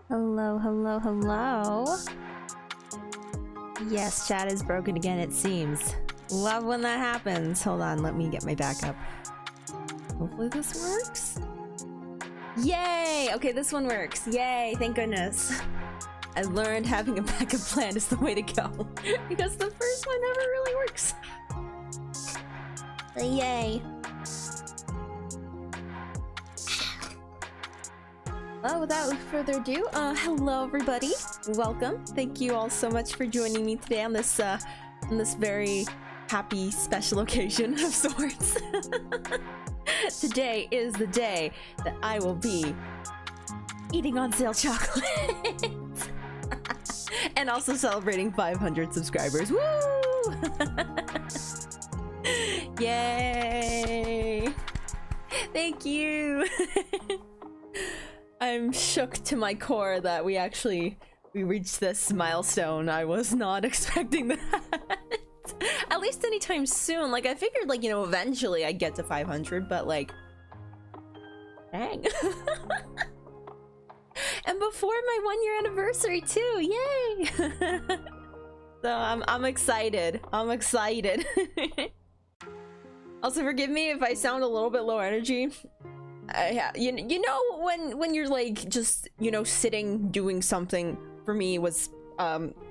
Hello, hello, hello. Yes, chat is broken again, it seems. Love when that happens. Hold on, let me get my backup. Hopefully this works. Yay! Okay, this one works. Yay, thank goodness. I learned having a backup plan is the way to go. Because the first one never really works. Yay. Well, without further ado, hello everybody. Welcome. Thank you all so much for joining me today on this very happy special occasion of sorts. Today is the day that I will be eating on sale chocolate. And also celebrating 500 subscribers. Woo! Yay! Thank you. I'm shook to my core that we reached this milestone. I was not expecting that. At least anytime soon. Like, I figured, like, you know, eventually I'd get to 500, but like, dang. And before my 1-year anniversary too, yay! So I'm excited. I'm excited. Also, forgive me if I sound a little bit low energy. Yeah, you know when you're like just, you know, sitting doing something. For me was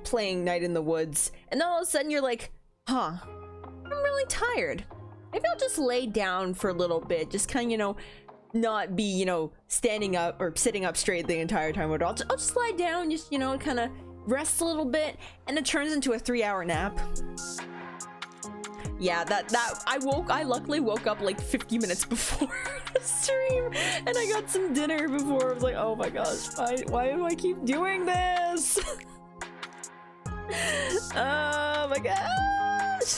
playing Night in the Woods, and then all of a sudden you're like, huh, I'm really tired. Maybe I'll just lay down for a little bit, just kind of, you know, not be, you know, standing up or sitting up straight the entire time. I'll just lie down, just, you know, kind of rest a little bit, and it turns into a 3-hour nap. Yeah, I luckily woke up like 50 minutes before the stream, and I got some dinner before. I was like, oh my gosh, why do I keep doing this? Oh my gosh.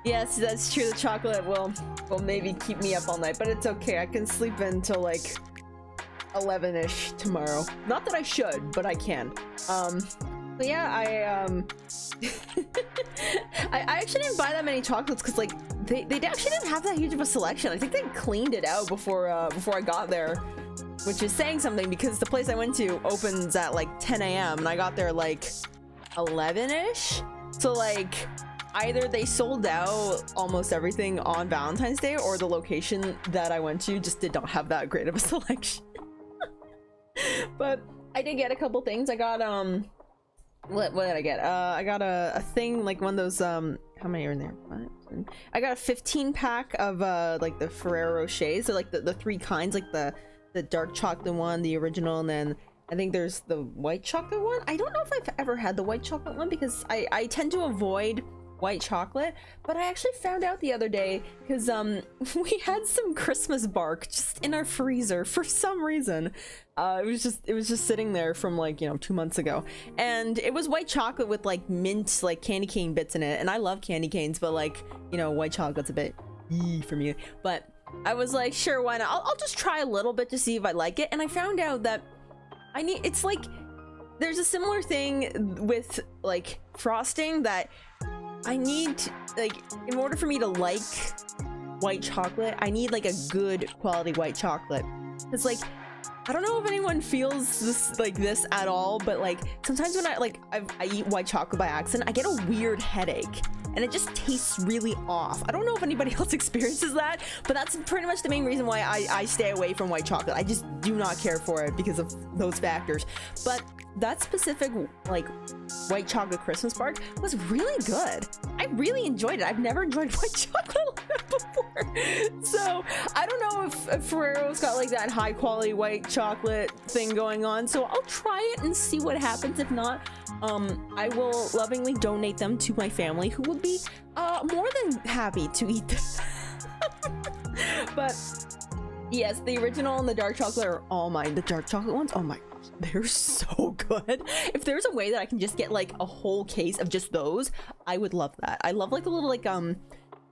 Yes, that's true. The chocolate will maybe keep me up all night, but it's okay. I can sleep until like 11-ish tomorrow. Not that I should, but I can. But yeah, I actually didn't buy that many chocolates because like they actually didn't have that huge of a selection. I think they cleaned it out before I got there, which is saying something because the place I went to opens at like 10 a.m. and I got there like 11-ish. So like either they sold out almost everything on Valentine's Day, or the location that I went to just did not have that great of a selection. But I did get a couple things. I got what did I get? I got a thing, like one of those how many are in there? I got a 15 pack of like the Ferrero Rochers, so like the 3 kinds, like the dark chocolate one, the original, and then I think there's the white chocolate one. I don't know if I've ever had the white chocolate one because I tend to avoid white chocolate, but I actually found out the other day because we had some Christmas bark just in our freezer for some reason. It was just sitting there from like, you know, 2 months ago, and it was white chocolate with like mint, like candy cane bits in it, and I love candy canes, but like, you know, white chocolate's a bit for me. But I was like, sure, why not? I'll just try a little bit to see if I like it, and I found out that it's like there's a similar thing with like frosting that I need to, like, in order for me to like white chocolate, I need like a good quality white chocolate. It's like, I don't know if anyone feels this at all, but like sometimes when I eat white chocolate by accident, I get a weird headache and it just tastes really off. I don't know if anybody else experiences that, but that's pretty much the main reason why I stay away from white chocolate. I just do not care for it because of those factors. But that specific like white chocolate Christmas bark was really good. I really enjoyed it. I've never enjoyed white chocolate like that before. So I don't know if Ferrero's got like that high quality white chocolate thing going on. So I'll try it and see what happens. If not, I will lovingly donate them to my family, who would be more than happy to eat them. But yes, the original and the dark chocolate are all mine. The dark chocolate ones, oh my, they're so good. If there's a way that I can just get like a whole case of just those, I would love that. I love like a little like I don't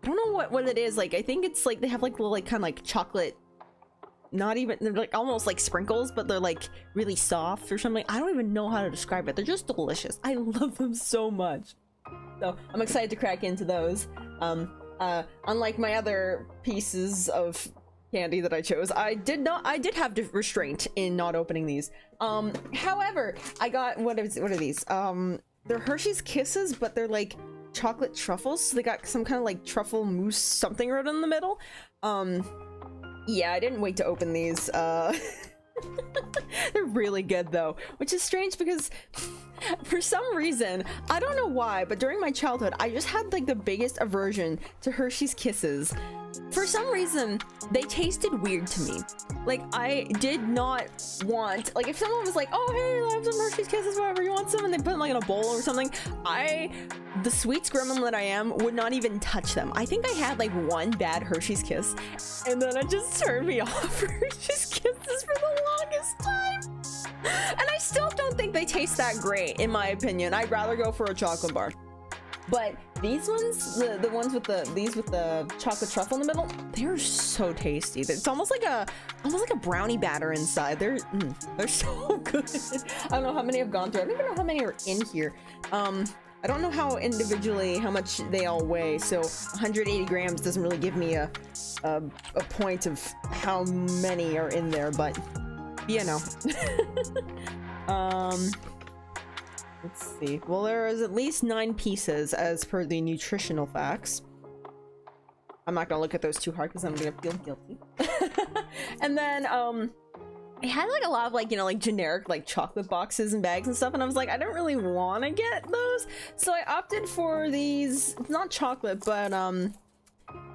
know what it is, like I think it's like they have like little like kind of like chocolate, not even, they're like almost like sprinkles, but they're like really soft or something. I don't even know how to describe it. They're just delicious. I love them so much. So I'm excited to crack into those. Unlike my other pieces of candy that I chose, I did have restraint in not opening these. However, I got what are these? They're Hershey's Kisses, but they're like chocolate truffles. So they got some kind of like truffle mousse something right in the middle. Yeah, I didn't wait to open these. They're really good though, which is strange because for some reason, I don't know why, but during my childhood, I just had like the biggest aversion to Hershey's Kisses. For some reason, they tasted weird to me. Like, I did not want, like, if someone was like, oh, hey, I have some Hershey's Kisses, whatever, you want some? And they put them, like, in a bowl or something. The sweet gremlin that I am, would not even touch them. I think I had, like, one bad Hershey's Kiss, and then it just turned me off for Hershey's Kisses for the longest time. And I still don't think they taste that great, in my opinion. I'd rather go for a chocolate bar. But these ones, the ones with these with the chocolate truffle in the middle, they're so tasty. It's almost like a brownie batter inside. They're so good. I don't know how many I've gone through. I don't even know how many are in here. I don't know how much they all weigh. So 180 grams doesn't really give me a point of how many are in there, but you know. Let's see. Well, there is at least 9 pieces as per the nutritional facts. I'm not gonna look at those too hard because I'm gonna feel guilty. And then it had like a lot of like, you know, like generic like chocolate boxes and bags and stuff, and I was like, I don't really want to get those, so I opted for these, not chocolate, but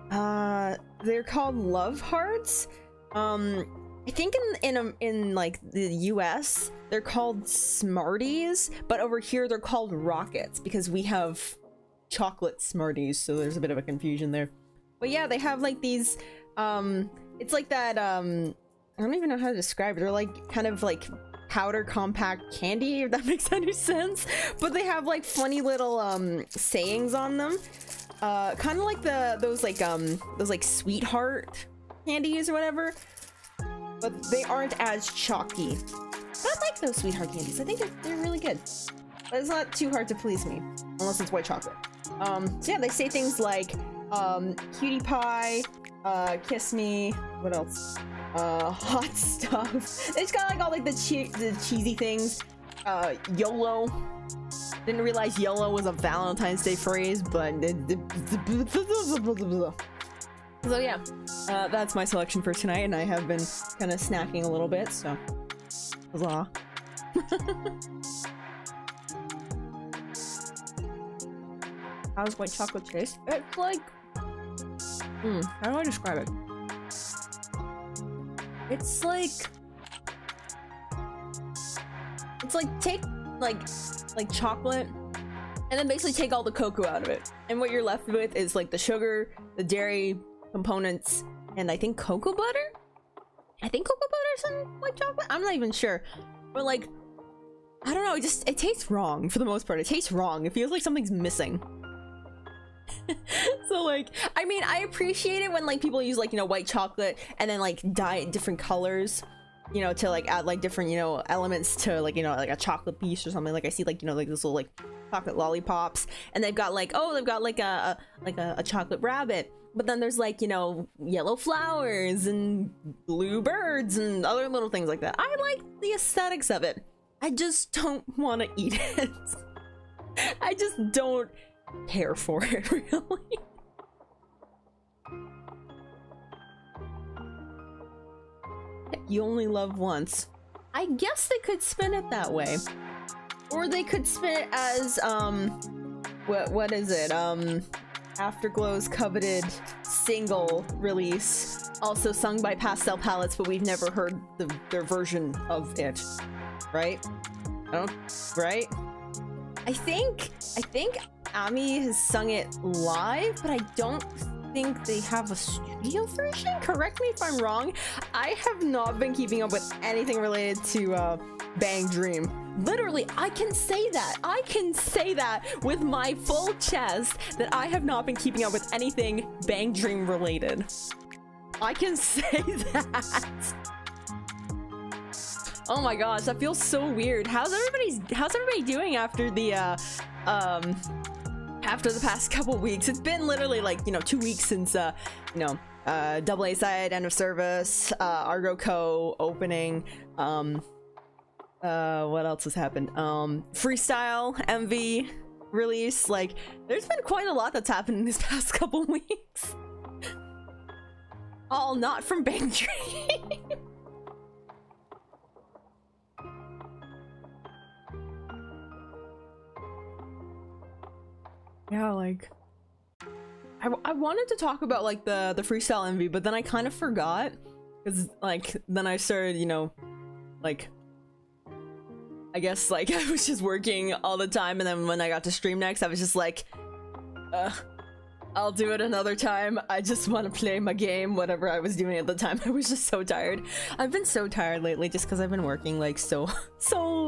They're called love hearts. I think in like the US they're called Smarties, but over here they're called rockets because we have chocolate Smarties, so there's a bit of a confusion there. But yeah, they have like these it's like that I don't even know how to describe it. They're like kind of like powder compact candy, if that makes any sense, but they have like funny little sayings on them, kind of like those like sweetheart candies or whatever, but they aren't as chalky. But I like those sweetheart candies. I think they're really good, but it's not too hard to please me unless it's white chocolate. So yeah, they say things like cutie pie, kiss me, what else, hot stuff. They just got like all like the cheesy things. YOLO. Didn't realize YOLO was a Valentine's Day phrase, but so yeah, that's my selection for tonight, and I have been kind of snacking a little bit, so huzzah. How's white chocolate taste? It's like, how do I describe it? It's like take like chocolate and then basically take all the cocoa out of it, and what you're left with is like the sugar, the dairy components, and I think cocoa butter. I think cocoa butter is in white chocolate. I'm not even sure, but like, I don't know. It tastes wrong for the most part. It tastes wrong. It feels like something's missing. So like, I mean, I appreciate it when like people use like, you know, white chocolate and then like dye it different colors, you know, to like add like different, you know, elements to like, you know, like a chocolate piece or something. Like I see like, you know, like this little like chocolate lollipops, and they've got like, oh, they've got like a chocolate rabbit, but then there's like, you know, yellow flowers and blue birds and other little things like that. I like the aesthetics of it. I just don't want to eat it. I just don't care for it, really. You only love once. I guess they could spin it that way, or they could spin it as what is it, Afterglow's coveted single release, also sung by Pastel Palettes, but we've never heard their version of it, right? Right? I think Ami has sung it live, but I don't think they have a studio version. Correct me if I'm wrong. I have not been keeping up with anything related to Bang Dream. Literally, I can say that with my full chest, that I have not been keeping up with anything Bang Dream related. I can say that. Oh my gosh, that feels so weird. How's everybody doing after the past couple weeks? It's been literally like, you know, 2 weeks since you know, double A side, end of service, Argo Co opening, what else has happened? Freestyle MV release. Like, there's been quite a lot that's happened in these past couple weeks. All not from Bang Dream. Yeah, like, I wanted to talk about like the freestyle MV, but then I kind of forgot, because like then I started, you know, like, I guess like I was just working all the time, and then when I got to stream next, I was just like, I'll do it another time. I just want to play my game, whatever I was doing at the time. I was just so tired. I've been so tired lately just because I've been working like so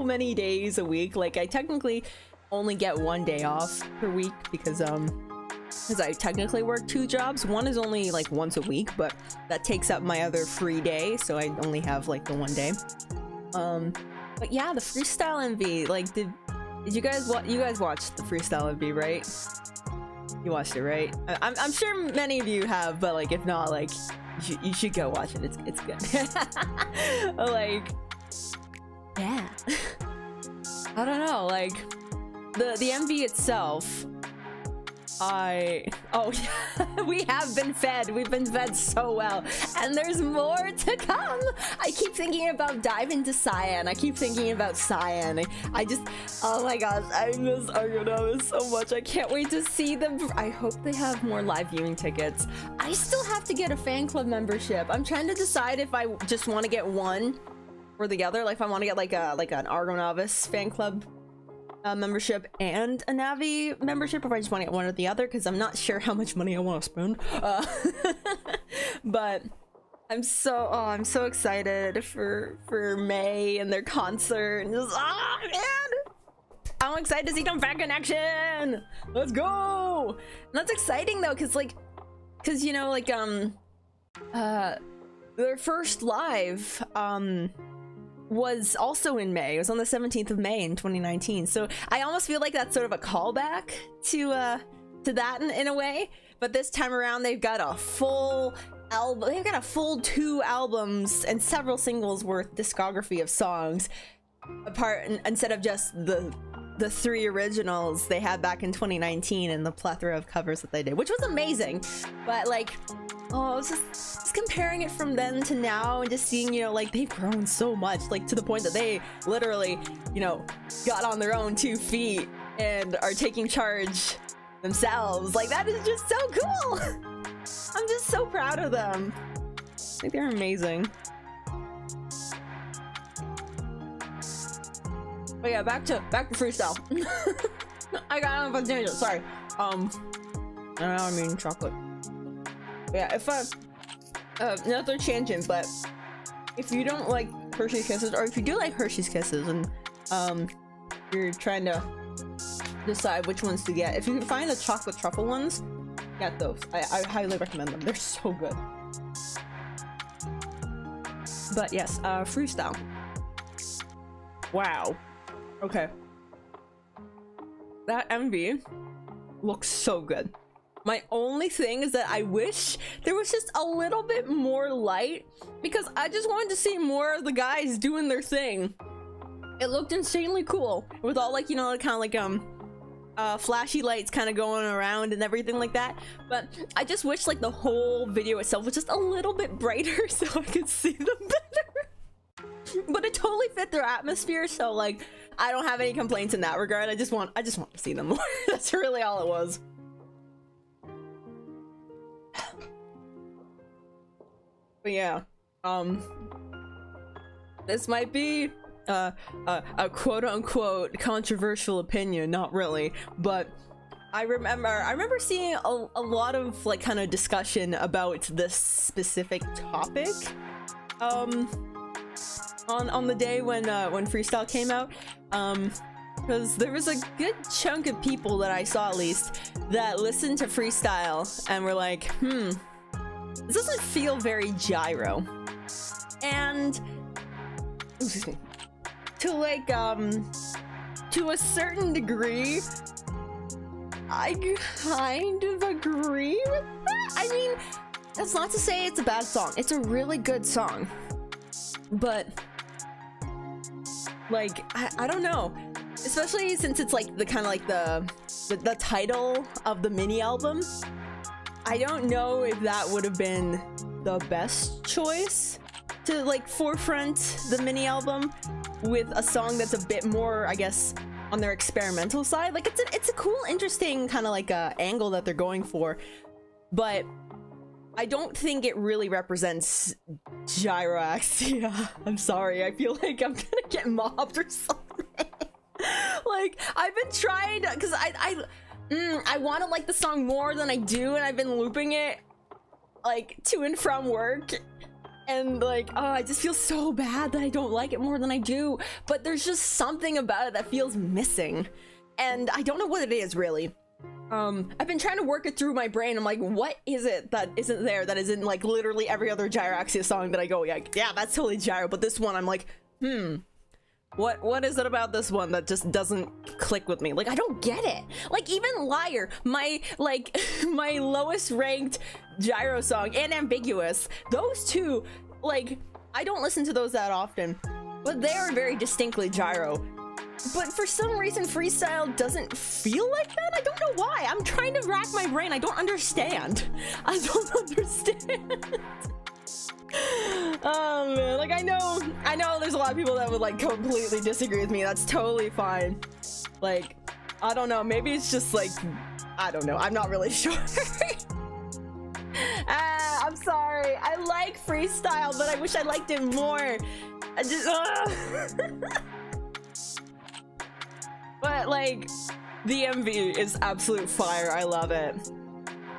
many days a week. Like, I technically only get 1 day off per week because I technically work 2 jobs. One is only like once a week, but that takes up my other free day, so I only have like the 1 day. But yeah, the freestyle MV, like, did you guys watch the freestyle MV, right? You watched it, right? I'm sure many of you have, but like, if not, like, you should go watch it. It's good. Like, yeah. I don't know, like, the MV itself, Oh yeah, we have been fed. We've been fed so well, and there's more to come. I keep thinking about diving to Cyan. I keep thinking about Cyan. I just, oh my gosh, I miss Argonavis so much. I can't wait to see them. I hope they have more live viewing tickets. I still have to get a fan club membership. I'm trying to decide if I just want to get one or the other. Like if I want to get like an Argonavis fan club membership and a Navi membership, if I just want to get one or the other, because I'm not sure how much money I want to spend. But I'm so excited for May and their concert, and just man, I'm excited to see them back in action. Let's go. And that's exciting though, because you know, like their first live was also in May. It was on the 17th of May in 2019. So I almost feel like that's sort of a callback to that in a way. But this time around, they've got a full album. They've got a full 2 albums and several singles worth discography of songs, apart instead of just the 3 originals they had back in 2019 and the plethora of covers that they did, which was amazing. But like, oh, it's just comparing it from then to now and just seeing, you know, like they've grown so much, like to the point that they literally, you know, got on their own 2 feet and are taking charge themselves. Like that is just so cool. I'm just so proud of them. Like they're amazing. But yeah, back to freestyle. I got on a tangent. Sorry. I mean chocolate. But yeah, if another tangent, but if you don't like Hershey's Kisses, or if you do like Hershey's Kisses, and you're trying to decide which ones to get, if you can find the chocolate truffle ones, get those. I highly recommend them. They're so good. But yes, freestyle. Wow. Okay. That MV looks so good. My only thing is that I wish there was just a little bit more light, because I just wanted to see more of the guys doing their thing. It looked insanely cool with all, like, you know, kind of like flashy lights kind of going around and everything like that. But I just wish like the whole video itself was just a little bit brighter so I could see them better. But it totally fit their atmosphere, so like I don't have any complaints in that regard. I just want to see them more. That's really all it was. But yeah, this might be a quote-unquote controversial opinion, not really, but I remember seeing a lot of like kind of discussion about this specific topic on the day when freestyle came out, because there was a good chunk of people that I saw, at least, that listened to freestyle and were like, this doesn't feel very gyro. And excuse me, to like to a certain degree, I kind of agree with that. I mean, that's not to say it's a bad song. It's a really good song. But like I don't know. Especially since it's like the kind of like the title of the mini album. I don't know if that would have been the best choice to like forefront the mini album with a song that's a bit more, I guess, on their experimental side. Like it's a cool, interesting kind of like angle that they're going for, but I don't think it really represents gyroaxia. I'm sorry, I feel like I'm gonna get mobbed or something. Like I've been trying to, because I want to like the song more than I do, and I've been looping it like to and from work, and like I just feel so bad that I don't like it more than I do. But there's just something about it that feels missing, and I don't know what it is really. I've been trying to work it through my brain. I'm like, what is it that isn't there, that isn't like literally every other Gyroaxia song that I go, yeah, that's totally gyro, but this one I'm like, what is it about this one that just doesn't click with me? Like, I don't get it. Like, even Liar, my lowest ranked gyro song, and Ambiguous, those two, like, I don't listen to those that often, but they are very distinctly gyro. but for some reason freestyle doesn't feel like that. I don't know why. I'm trying to rack my brain. I don't understand. I don't understand. Oh man, like I know there's a lot of people that would like completely disagree with me. That's totally fine. Like, I don't know, maybe it's just like, I don't know, I'm not really sure. I'm sorry. I like freestyle, but I wish I liked it more. I just But like the MV is absolute fire. I love it.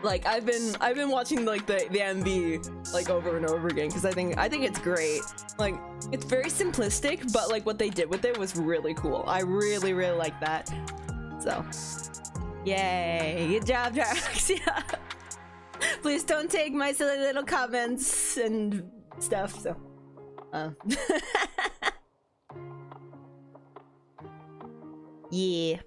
Like I've been watching like the MV like over and over again because I think it's great. Like it's very simplistic, but like what they did with it was really cool. I really like that. So yay, good job, Drax. Yeah. Please don't take my silly little comments and stuff. So yeah.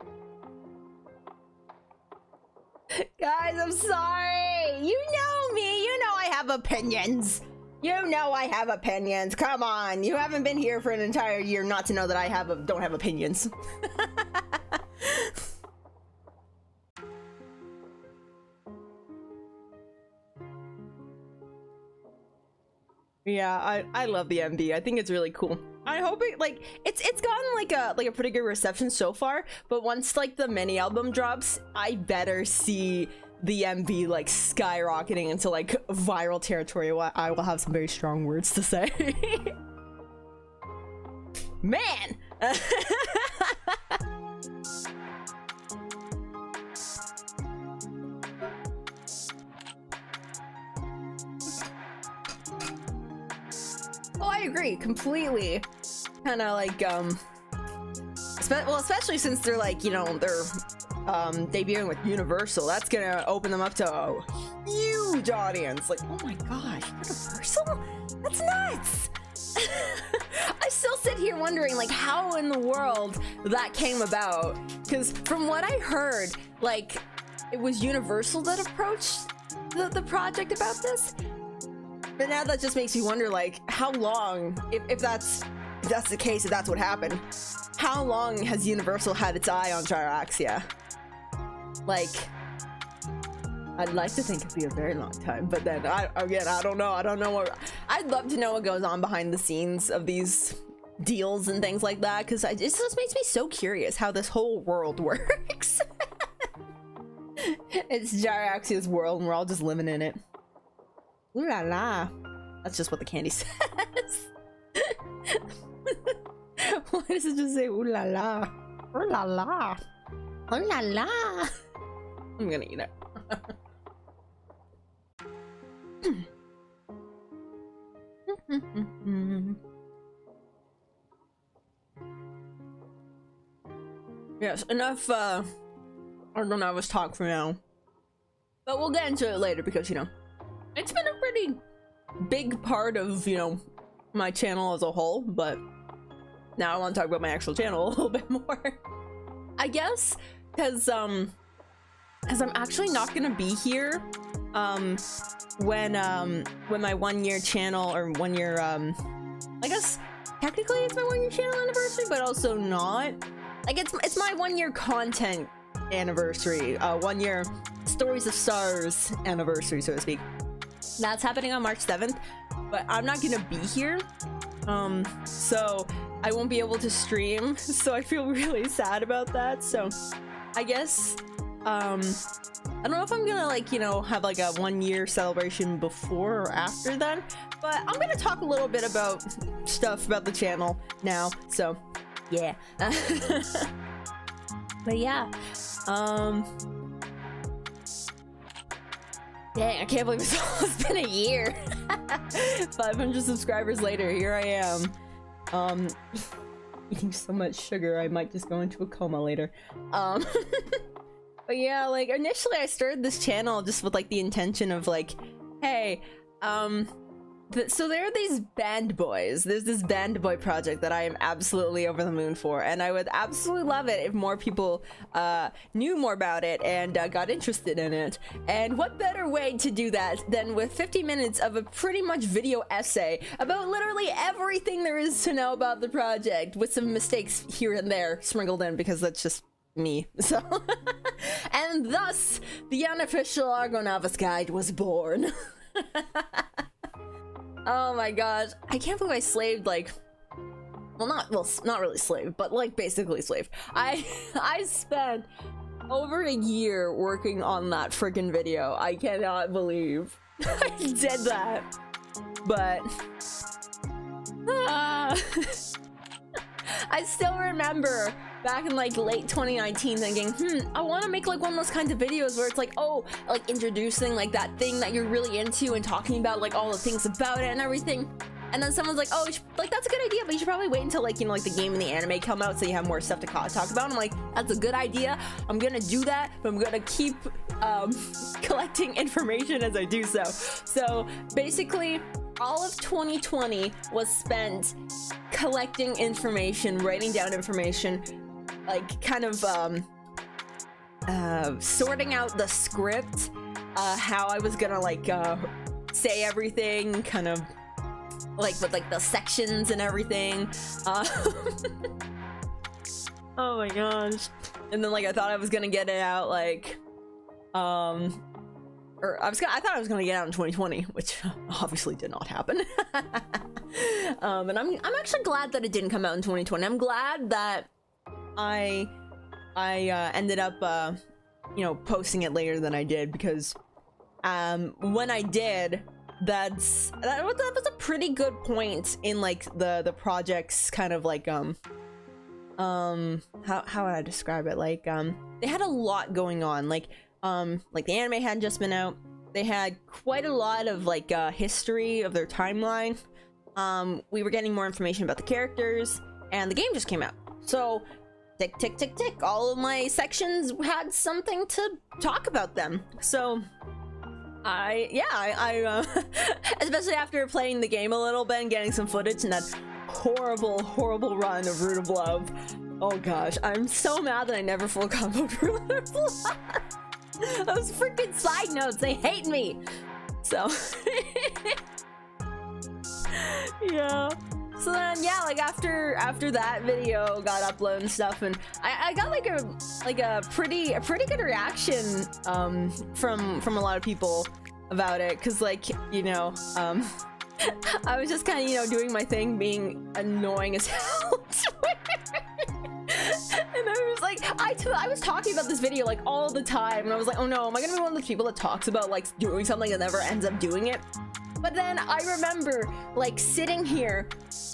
Guys, I'm sorry. You know me. You know I have opinions. You know I have opinions. Come on. You haven't been here for an entire year not to know that I don't have opinions. Yeah, I love the MV. I think it's really cool. I hope it like it's gotten like a pretty good reception so far, but once like the mini album drops, I better see the MV like skyrocketing into like viral territory. I will have some very strong words to say. Man. Oh, I agree completely. Kind of like well, especially since they're like, you know, they're debuting with Universal. That's gonna open them up to a huge audience. Like, oh my gosh, Universal? That's nuts. I still sit here wondering like how in the world that came about, because from what I heard, like it was Universal that approached the project about this. But now that just makes me wonder, like, how long, if that's the case, if that's what happened, how long has Universal had its eye on Gyroaxia? Like, I'd like to think it'd be a very long time, but then I don't know. I'd love to know what goes on behind the scenes of these deals and things like that, because it just makes me so curious how this whole world works. It's Gyroaxia's world, and we're all just living in it. Ooh la la. That's just what the candy says. Why does it just say ooh la la? Ooh la la. Ooh la la. I'm gonna eat it. Yes, enough Argonavas talk for now. But we'll get into it later because, you know, it's been a pretty big part of, you know, my channel as a whole, but now I want to talk about my actual channel a little bit more. I guess because I'm actually not gonna be here when my 1 year channel, or 1 year I guess technically it's my 1 year channel anniversary, but also not. Like it's my 1 year content anniversary, 1 year Storiesofstars anniversary, so to speak. That's happening on March 7th, but I'm not gonna be here, so I won't be able to stream, so I feel really sad about that. So I guess I don't know if I'm gonna, like, you know, have like a 1 year celebration before or after then, but I'm gonna talk a little bit about stuff about the channel now, so yeah. But yeah, dang, I can't believe it's almost been a year. 500 subscribers later, here I am. Eating so much sugar, I might just go into a coma later. But yeah, like, initially I started this channel just with, like, the intention of, like, hey, So there are these band boys. There's this band boy project that I am absolutely over the moon for, and I would absolutely love it if more people knew more about it and got interested in it. And what better way to do that than with 50 minutes of a pretty much video essay about literally everything there is to know about the project, with some mistakes here and there sprinkled in because that's just me. So and thus the unofficial Argonavis guide was born. Oh my gosh, I can't believe I slaved like, not really slave, but like basically slave. I spent over a year working on that freaking video. I cannot believe I did that. But I still remember back in like late 2019 thinking, I want to make like one of those kinds of videos where it's like, oh, like introducing like that thing that you're really into and talking about like all the things about it and everything. And then someone's like, oh, like that's a good idea, but you should probably wait until like, you know, like the game and the anime come out so you have more stuff to talk about. I'm like, that's a good idea. I'm gonna do that, but I'm gonna keep collecting information as I do so. So basically, all of 2020 was spent collecting information, writing down information, like kind of sorting out the script, how I was gonna like say everything, kind of like with like the sections and everything. Oh my gosh. And then like I thought I was gonna get it out like I thought I was gonna get out in 2020, which obviously did not happen. And I'm actually glad that it didn't come out in 2020. I'm glad that I ended up you know, posting it later than I did, because when I did, that was a pretty good point in like the project's kind of like how would I describe it, like they had a lot going on, like the anime had just been out. They had quite a lot of like history of their timeline. We were getting more information about the characters, and the game just came out. So tick tick tick tick, all of my sections had something to talk about them. So I especially after playing the game a little bit and getting some footage and that horrible run of Root of Love. Oh gosh, I'm so mad that I never full comboed Root of Love. Those freaking side notes, they hate me. So yeah. So then yeah, like after that video got uploaded and stuff, and I got like a pretty good reaction from a lot of people about it, because like, you know, I was just kind of, you know, doing my thing, being annoying as hell. And I was like, I was talking about this video like all the time, and I was like, oh no, am I gonna be one of those people that talks about like doing something and never ends up doing it? But then I remember like sitting here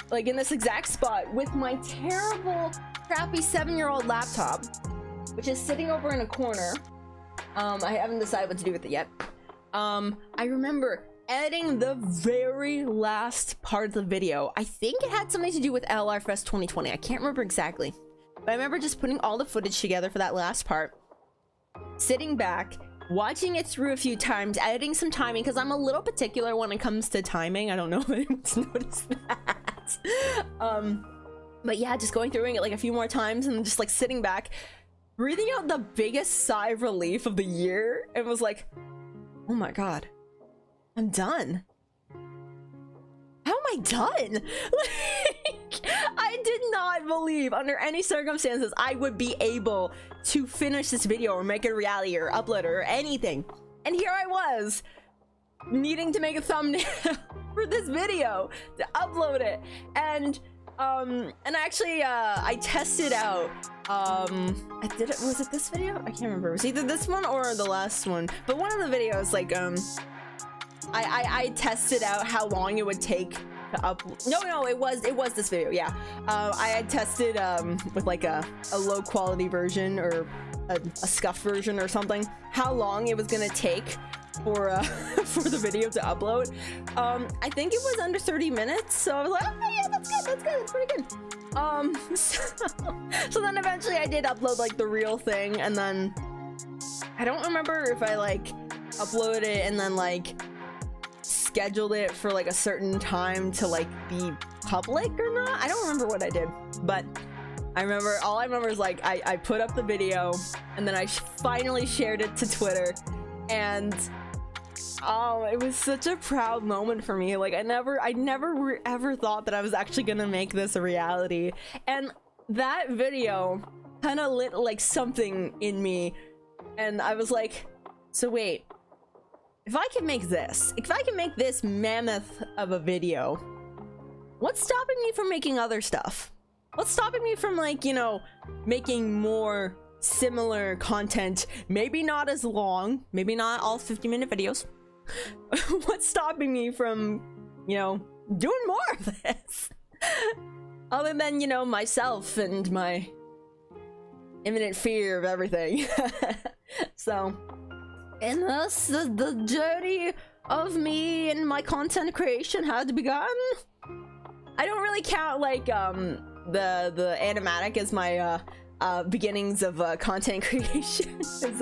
like in this exact spot with my terrible crappy 7-year-old laptop, which is sitting over in a corner. I haven't decided what to do with it yet. I remember editing the very last part of the video. I think it had something to do with LR Fest 2020. I can't remember exactly, but I remember just putting all the footage together for that last part, sitting back, watching it through a few times, editing some timing, because I'm a little particular when it comes to timing. I don't know if anyone's noticed that. But yeah, just going through it like a few more times and just like sitting back, breathing out the biggest sigh of relief of the year, and was like, oh my god, I'm done. How am I done? Like, I did not believe under any circumstances I would be able to finish this video or make it a reality or upload it or anything. And here I was, needing to make a thumbnail for this video to upload it. And actually I tested out, was it this video? I can't remember. It was either this one or the last one. But one of the videos, like, I tested out how long it would take to upload. No, it was this video, yeah. I had tested with like a low quality version or a scuffed version or something, how long it was gonna take for the video to upload. I think it was under 30 minutes, so I was like, oh yeah, that's pretty good. So then eventually I did upload like the real thing, and then I don't remember if I like uploaded it and then like scheduled it for like a certain time to like be public or not. I don't remember what I did, but all I remember is like I put up the video and then I finally shared it to Twitter, and oh, it was such a proud moment for me. Like I never ever thought that I was actually gonna make this a reality, and that video kind of lit like something in me, and I was like, so wait, if I can make this mammoth of a video, what's stopping me from making other stuff? What's stopping me from, like, you know, making more similar content? Maybe not as long, maybe not all 50-minute videos. What's stopping me from, you know, doing more of this? Other than, you know, myself and my imminent fear of everything. So, and thus the journey of me and my content creation had begun. I don't really count like the animatic as my beginnings of content creation. Is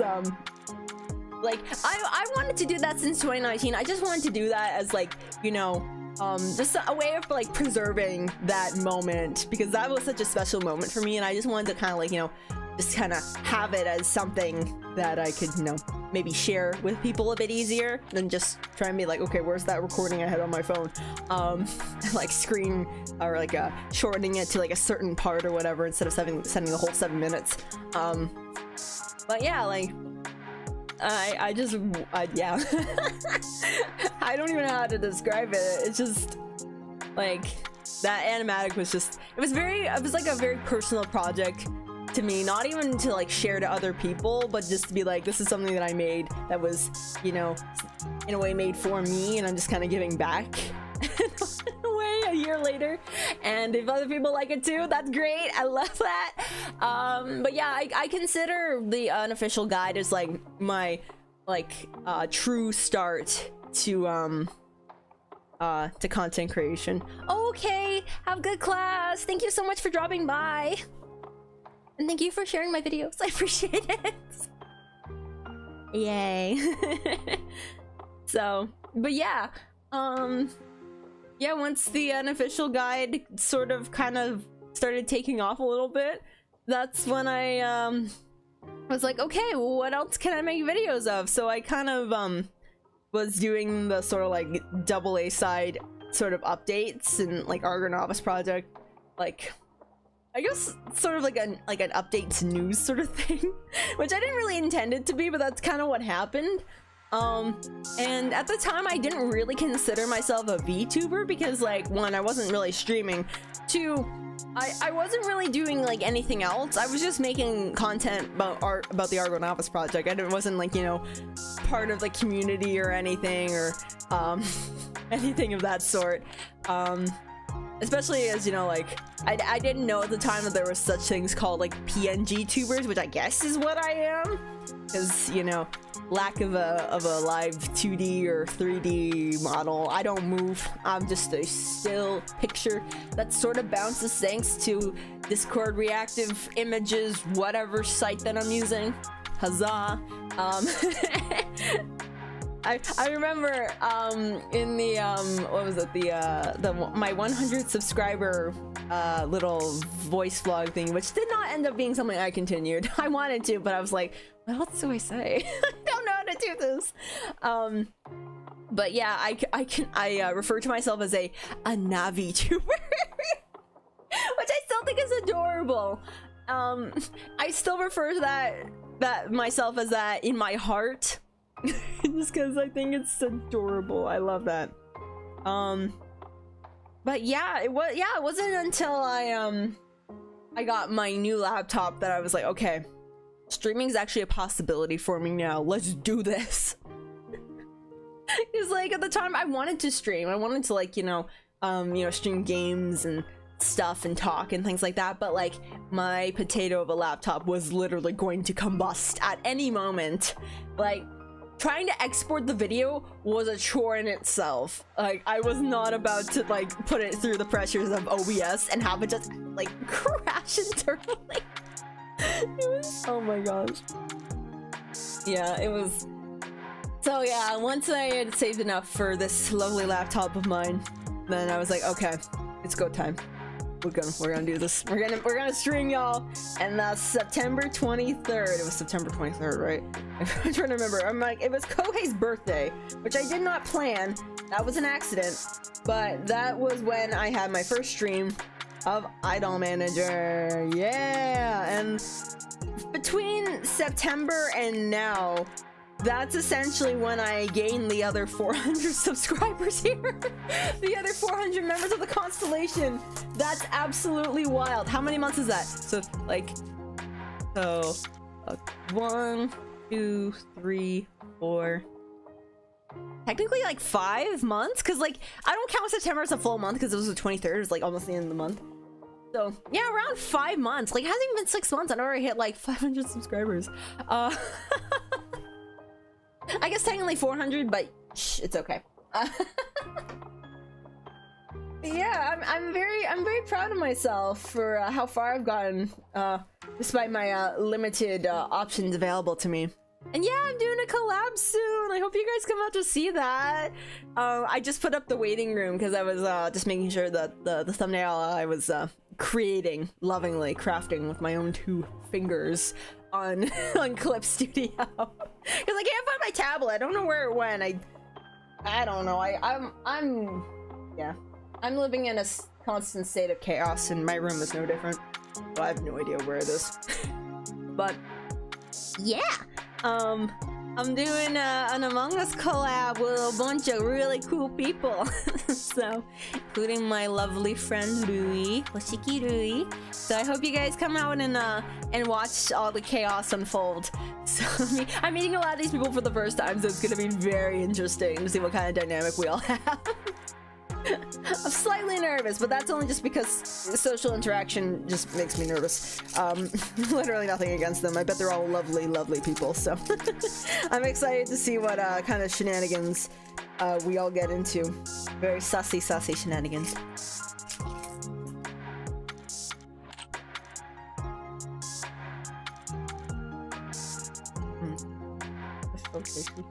like I wanted to do that since 2019. I just wanted to do that as, like, you know, just a way of like preserving that moment, because that was such a special moment for me, and I just wanted to kind of like, you know, just kind of have it as something that I could, you know, maybe share with people a bit easier than just try and be like, okay, where's that recording I had on my phone, and like screen or like shortening it to like a certain part or whatever instead of sending the whole 7 minutes. But yeah, like I just yeah. I don't even know how to describe it. It's just like that animatic was just, it was like a very personal project to me, not even to like share to other people, but just to be like, this is something that I made that was, you know, in a way made for me, and I'm just kind of giving back in a way a year later. And if other people like it too, that's great. I love that. But yeah, I consider the unofficial guide as like my true start to content creation. Okay, have good class. Thank you so much for dropping by. And thank you for sharing my videos. I appreciate it. Yay. So, but yeah. Yeah, once the unofficial guide sort of kind of started taking off a little bit, that's when I was like, okay, well, what else can I make videos of? So I kind of was doing the sort of like AA side sort of updates and like Argonavis project, like I guess sort of like an update to news sort of thing, which I didn't really intend it to be, but that's kind of what happened. And at the time I didn't really consider myself a VTuber because, like, one, I wasn't really streaming, two, I wasn't really doing like anything else. I was just making content about the Argonavis project. I wasn't like, you know, part of the community or anything, or anything of that sort. Especially as, you know, like I didn't know at the time that there was such things called like PNG tubers, which I guess is what I am, because, you know, lack of a live 2D or 3D model. I don't move. I'm just a still picture that sort of bounces thanks to Discord reactive images, whatever site that I'm using. Huzzah. I remember in the what was it, my 100 subscriber little voice vlog thing, which did not end up being something I continued. I wanted to, but I was like, what else do I say? I don't know how to do this. But yeah, I refer to myself as a Navi tuber, which I still think is adorable. I still refer to that myself as that in my heart. Just because I think it's adorable. I love that. But yeah, it wasn't until I got my new laptop that I was like, okay, streaming is actually a possibility for me now. Let's do this. Because like at the time I wanted to stream. I wanted to, like, you know, stream games and stuff and talk and things like that, but like my potato of a laptop was literally going to combust at any moment. Like, trying to export the video was a chore in itself. Like, I was not about to like put it through the pressures of OBS and have it just like crash internally. It was, oh my gosh. Yeah, it was So yeah, once I had saved enough for this lovely laptop of mine, then I was like, okay, it's go time. We're gonna do this. We're gonna stream, y'all. And that's September 23rd. It was September 23rd, right? I'm trying to remember. I'm like, it was Kohei's birthday, which I did not plan. That was an accident. But that was when I had my first stream of Idol Manager. Yeah, and between September and now, that's essentially when I gained the other 400 subscribers here. The other 400 members of the constellation. That's absolutely wild. How many months is that? So, like, 1, 2, 3, 4. Technically, like 5 months? Because, like, I don't count September as a full month because it was the 23rd. It was, like, almost the end of the month. So, yeah, around 5 months. Like, it hasn't even been 6 months. I've already hit, like, 500 subscribers. I guess technically 400, but shh, it's okay. Yeah, I'm very proud of myself for how far I've gotten, despite my limited options available to me. And yeah, I'm doing a collab soon. I hope you guys come out to see that. I just put up the waiting room because I was just making sure that the thumbnail I was creating, lovingly crafting with my own 2 fingers on Clip Studio, because I can't find my tablet. I don't know where it went. I don't know. I'm living in a constant state of chaos, and my room is no different. So I have no idea where it is. But yeah, I'm doing an Among Us collab with a bunch of really cool people. So, including my lovely friend Rui, Hoshiki Rui. So I hope you guys come out and watch all the chaos unfold. So I'm meeting a lot of these people for the first time, so it's gonna be very interesting to see what kind of dynamic we all have. I'm slightly nervous, but that's only just because social interaction just makes me nervous. Literally nothing against them. I bet they're all lovely, lovely people, so I'm excited to see what kind of shenanigans we all get into. Very sussy, sussy shenanigans. That's so tasty.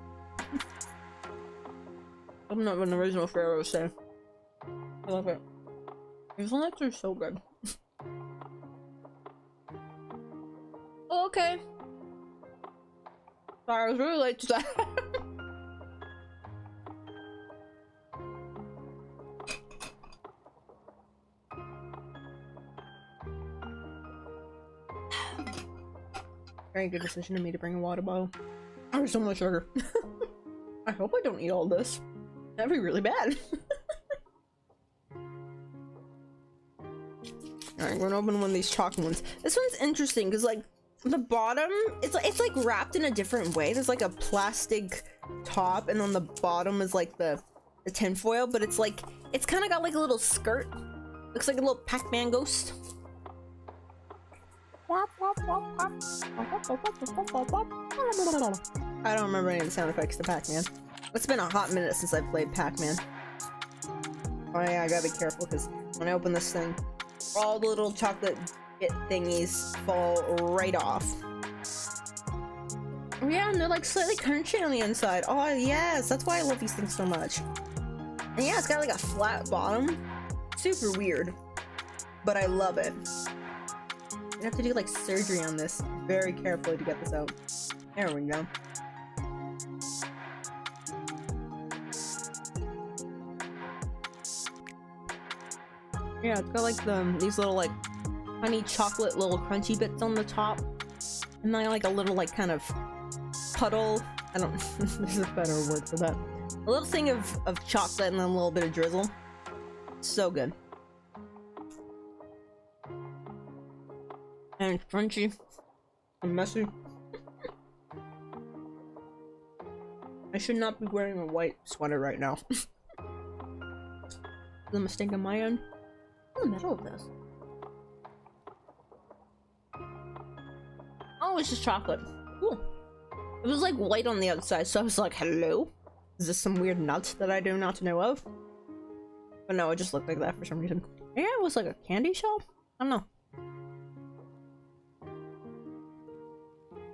I'm not an original Pharaoh say. I love it. These nuts are so good. Oh, okay. Sorry, I was really late to that. Very good decision to me to bring a water bottle. There's so much sugar. I hope I don't eat all this. That'd be really bad. Alright, we're gonna open one of these chocolate ones. This one's interesting because, like, the bottom, it's like wrapped in a different way. There's like a plastic top, and on the bottom is like the tin foil, but it's like, it's kind of got like a little skirt. Looks like a little Pac-Man ghost. I don't remember any of the sound effects to Pac-Man. It's been a hot minute since I've played Pac-Man. Oh yeah, I gotta be careful because when I open this thing, all the little chocolate bit thingies fall right off. Yeah, and they're like slightly crunchy on the inside. Oh yes, that's why I love these things so much. And yeah, it's got like a flat bottom. Super weird, but I love it. You have to do like surgery on this very carefully to get this out. There we go. Yeah, it's got like these little like honey chocolate little crunchy bits on the top, and then like a little like kind of puddle. I don't. There's a better word for that. A little thing of chocolate and then a little bit of drizzle. So good. And it's crunchy and messy. I should not be wearing a white sweater right now. The mistake on my end. In the middle of this. Oh, it's just chocolate. Cool. It was like white on the outside, so I was like, hello? Is this some weird nut that I do not know of? But no, it just looked like that for some reason. Yeah, it was like a candy shell? I don't know.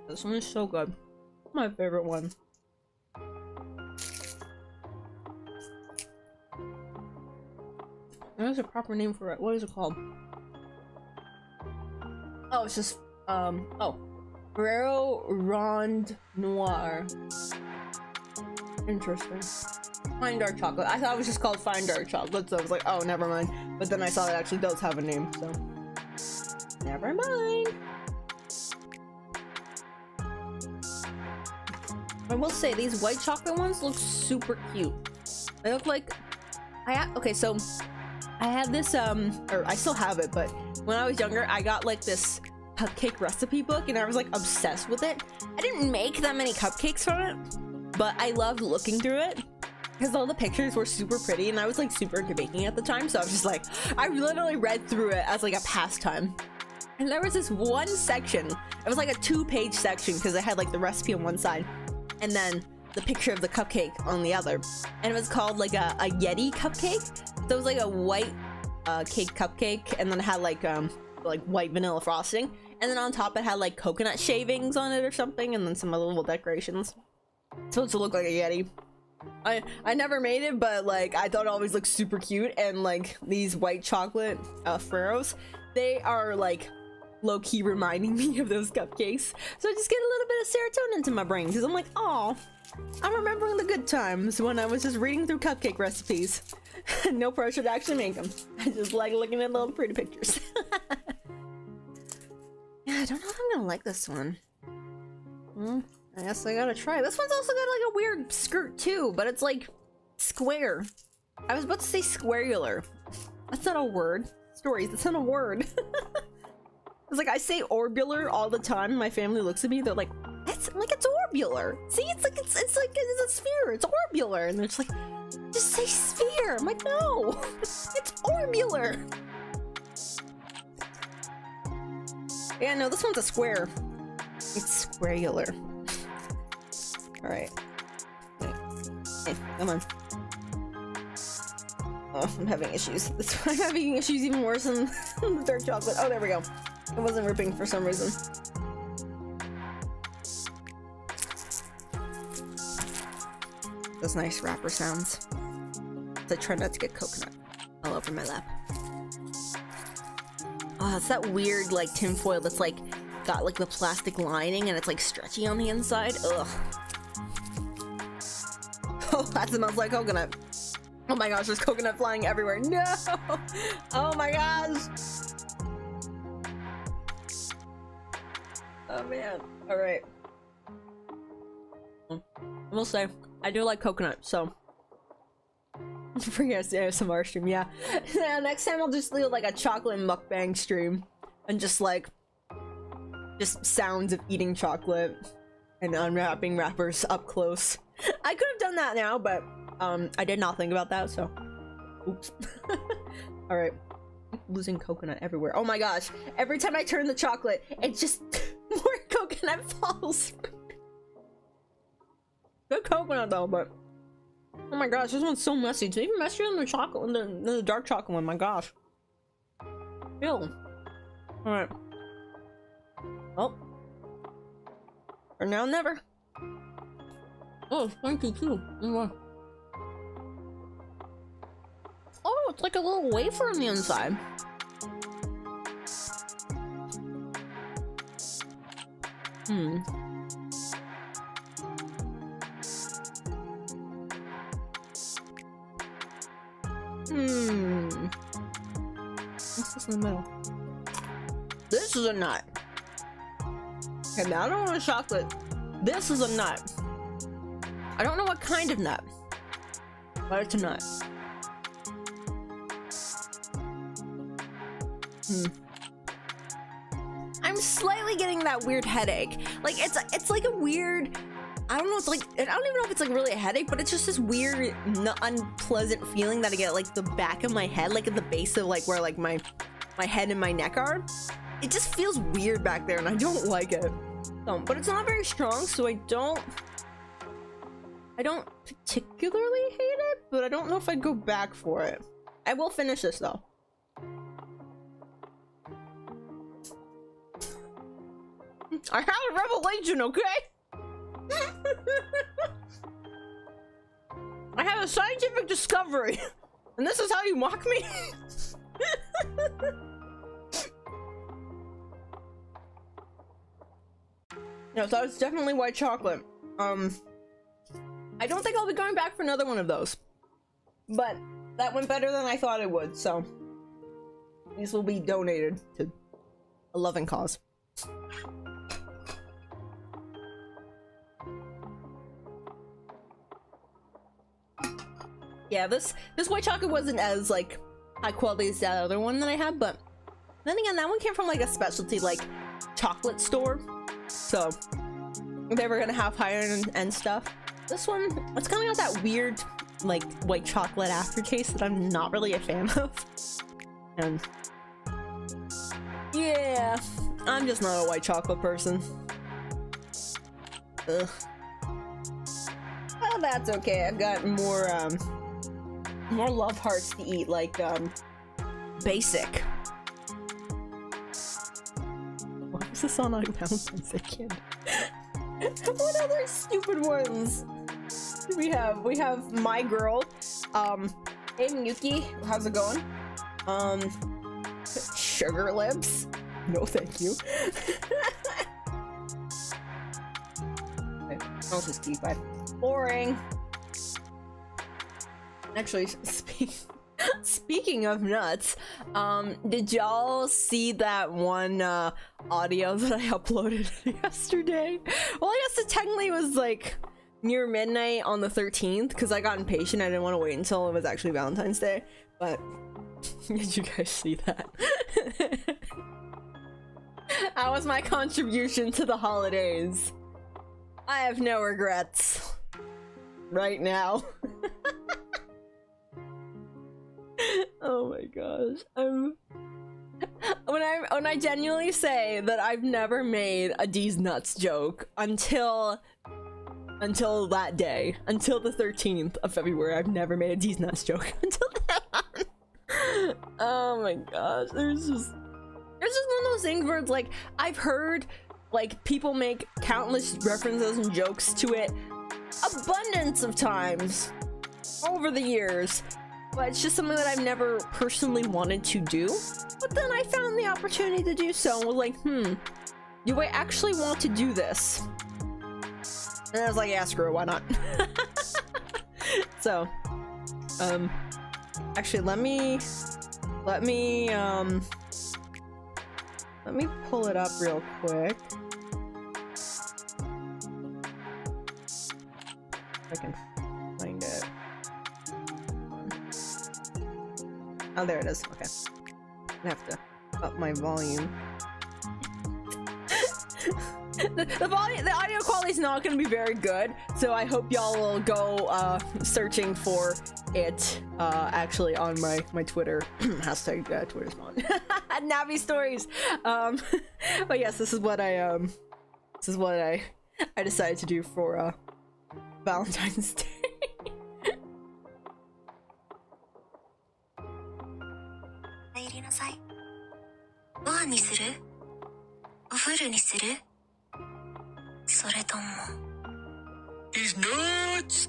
This one is so good. My favorite one. There's a proper name for it. What is it called? Oh, it's just oh, Ferrero Rond Noir. Interesting. Fine dark chocolate. I thought it was just called fine dark chocolate, so I was like, oh, never mind. But then I saw it actually does have a name, so never mind. I will say these white chocolate ones look super cute. They look like okay, so I had this or I still have it, but when I was younger I got like this cupcake recipe book and I was like obsessed with it. I didn't make that many cupcakes from it, but I loved looking through it because all the pictures were super pretty and I was like super into baking at the time, so I was just like, I literally read through it as like a pastime. And there was this one section, it was like a 2-page section because it had like the recipe on one side and then the picture of the cupcake on the other, and it was called like a Yeti cupcake. So it was like a white cake cupcake, and then it had like white vanilla frosting, and then on top it had like coconut shavings on it or something, and then some other little decorations. It's supposed to look like a Yeti. I never made it, but like I thought it always looked super cute, and like these white chocolate Ferreros, they are like low-key reminding me of those cupcakes, so I just get a little bit of serotonin into my brain because I'm like, oh, I'm remembering the good times when I was just reading through cupcake recipes. No pressure to actually make them. I just like looking at little pretty pictures. Yeah, I don't know if I'm gonna like this one. I guess I gotta try. This one's also got like a weird skirt too, but it's like square. I was about to say squarular. That's not a word. Stories, that's not a word. It's like I say orbular all the time. My family looks at me, they're like, it's like it's orbular. See, it's like it's a sphere, it's orbular. And they're just like, just say sphere. I'm like, no, it's orbular. Yeah, no, this one's a square. It's squarular. Alright. Hey, come on. Oh, I'm having issues. I'm having issues even worse than the dark chocolate. Oh, there we go. It wasn't ripping for some reason. Those nice wrapper sounds. I try not to get coconut all over my lap. Oh, it's that weird like tinfoil that's like got like the plastic lining and it's like stretchy on the inside. Ugh. Oh, that smells like coconut. Oh my gosh, there's coconut flying everywhere. No! Oh my gosh! Oh man. Alright. I will say, I do like coconut, so. Free ASMR stream, yeah. Yeah, next time I'll just do like a chocolate mukbang stream. And just like, just sounds of eating chocolate and unwrapping wrappers up close. I could have done that now, but I did not think about that, so oops. All right, losing coconut everywhere. Oh my gosh, every time I turn the chocolate, it just more coconut falls. Good coconut though, but oh my gosh, this one's so messy. It's even messier than the chocolate, than the dark chocolate one. My gosh. Ew. All right. Well, for now, never. Oh, thank you too. Oh, it's like a little wafer on the inside. What's this in the middle? This is a nut. Okay, now I don't want a chocolate. This is a nut. I don't know what kind of nut, but it's a nut. I'm slightly getting that weird headache. Like it's like a weird, I don't know, it's like, I don't even know if it's like really a headache, but it's just this weird unpleasant feeling that I get at like the back of my head, like at the base of like where like my head and my neck are. It just feels weird back there and I don't like it. But it's not very strong, so I don't particularly hate it, but I don't know if I'd go back for it. I will finish this though. I had a revelation, okay? I had a scientific discovery, and this is how you mock me? No, so it's definitely white chocolate. I don't think I'll be going back for another one of those. But that went better than I thought it would, so these will be donated to a loving cause. Yeah, this white chocolate wasn't as like high quality as that other one that I had, but then again, that one came from like a specialty like chocolate store, so they were gonna have higher end stuff. This one, it's kind of got that weird like white chocolate aftertaste that I'm not really a fan of, and yeah, I'm just not a white chocolate person. Ugh. Well, that's okay. I've got more love hearts to eat, like basic. Why is this on Valentine's Day Kid? What other stupid ones do we have? We have My Girl. Hey Miyuki, how's it going? Sugar Lips. No thank you. Okay, I'll just keep it. Boring. Actually, speaking of nuts, did y'all see that one audio that I uploaded yesterday? Well, I guess it technically was like near midnight on the 13th because I got impatient. I didn't want to wait until it was actually Valentine's Day. But did you guys see that? That was my contribution to the holidays. I have no regrets right now. Oh my gosh. When I genuinely say that I've never made a D's nuts joke until that day, until the 13th of February, I've never made a D's nuts joke until then. Oh my gosh. There's just one of those things where it's like, I've heard like people make countless references and jokes to it abundance of times over the years, but it's just something that I've never personally wanted to do. But then I found the opportunity to do so and was like, do I actually want to do this? And I was like, yeah, screw it, why not? So, actually, let me pull it up real quick. If I can find it. Oh, there it is. Okay. I have to up my volume. The audio quality is not going to be very good, so I hope y'all will go searching for it actually on my Twitter. Hashtag Twitter spawn. Navi stories. But yes, this is what I decided to do for Valentine's Day. 入りなさい。ご飯にする？お風呂にする？それとも These nuts!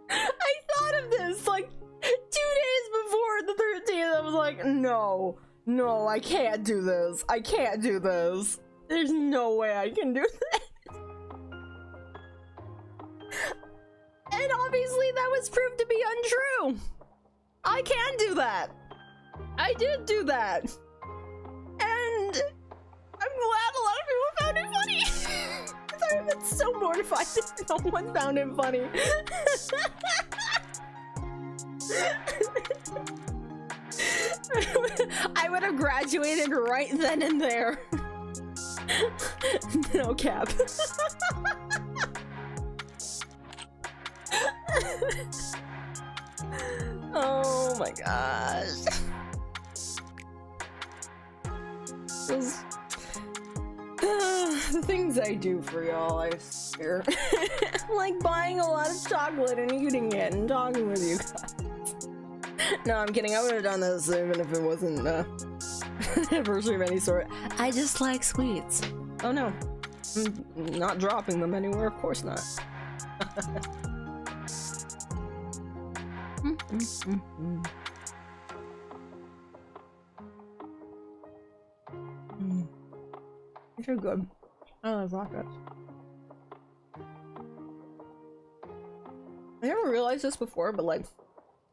I thought of this like 2 days before the 13th. I was like, no, I can't do this. I can't do this. There's no way I can do this. And obviously that was proved to be untrue. I can do that. I did do that. And I'm glad a lot of people found it funny. I've been so mortified that no one found it funny. I would have graduated right then and there. No cap. Oh my gosh. The things I do for y'all, I swear. Like buying a lot of chocolate and eating it and talking with you guys. No, I'm kidding. I would have done this even if it wasn't anniversary of any sort. I just like sweets. Oh no. I'm not dropping them anywhere, of course not. They're good. I love rockets. I never realized this before, but like,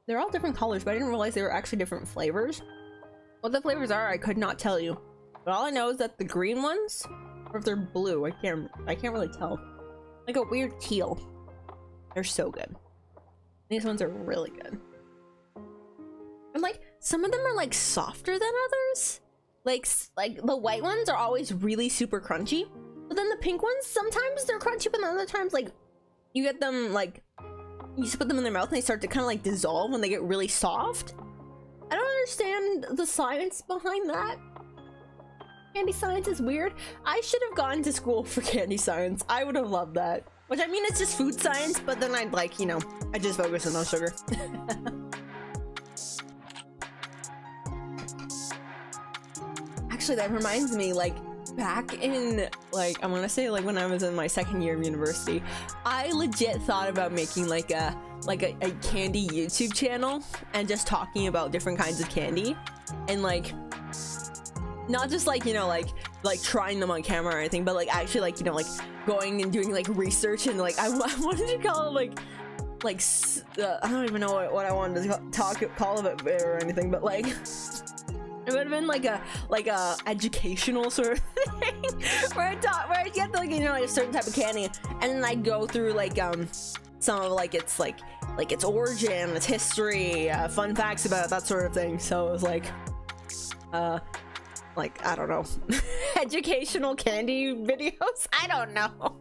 they're all different colors, but I didn't realize they were actually different flavors. What the flavors are, I could not tell you. But all I know is that the green ones, or if they're blue, I can't really tell. Like a weird teal. They're so good. These ones are really good. And like, some of them are like softer than others. Like the white ones are always really super crunchy. But then the pink ones, sometimes they're crunchy, but then other times like, you get them like, you just put them in their mouth and they start to kind of like dissolve when they get really soft. I don't understand the science behind that. Candy science is weird. I should have gone to school for candy science. I would have loved that. Which, I mean, it's just food science, but then I'd like, you know, I just focus on no sugar. Actually, that reminds me, like, back in, like, I want to say, like, when I was in my second year of university, I legit thought about making, like a candy YouTube channel and just talking about different kinds of candy. And, like, not just, like, you know, like trying them on camera or anything, but, like, actually, like, you know, like, going and doing, like, research and, like, I wanted to call it, like, I don't even know what I wanted to call it or anything, but, like, it would have been like a educational sort of thing where I get like, you know, like a certain type of candy, and then I'd go through like some of like its origin, its history, fun facts about it, that sort of thing. So it was like I don't know, educational candy videos. I don't know.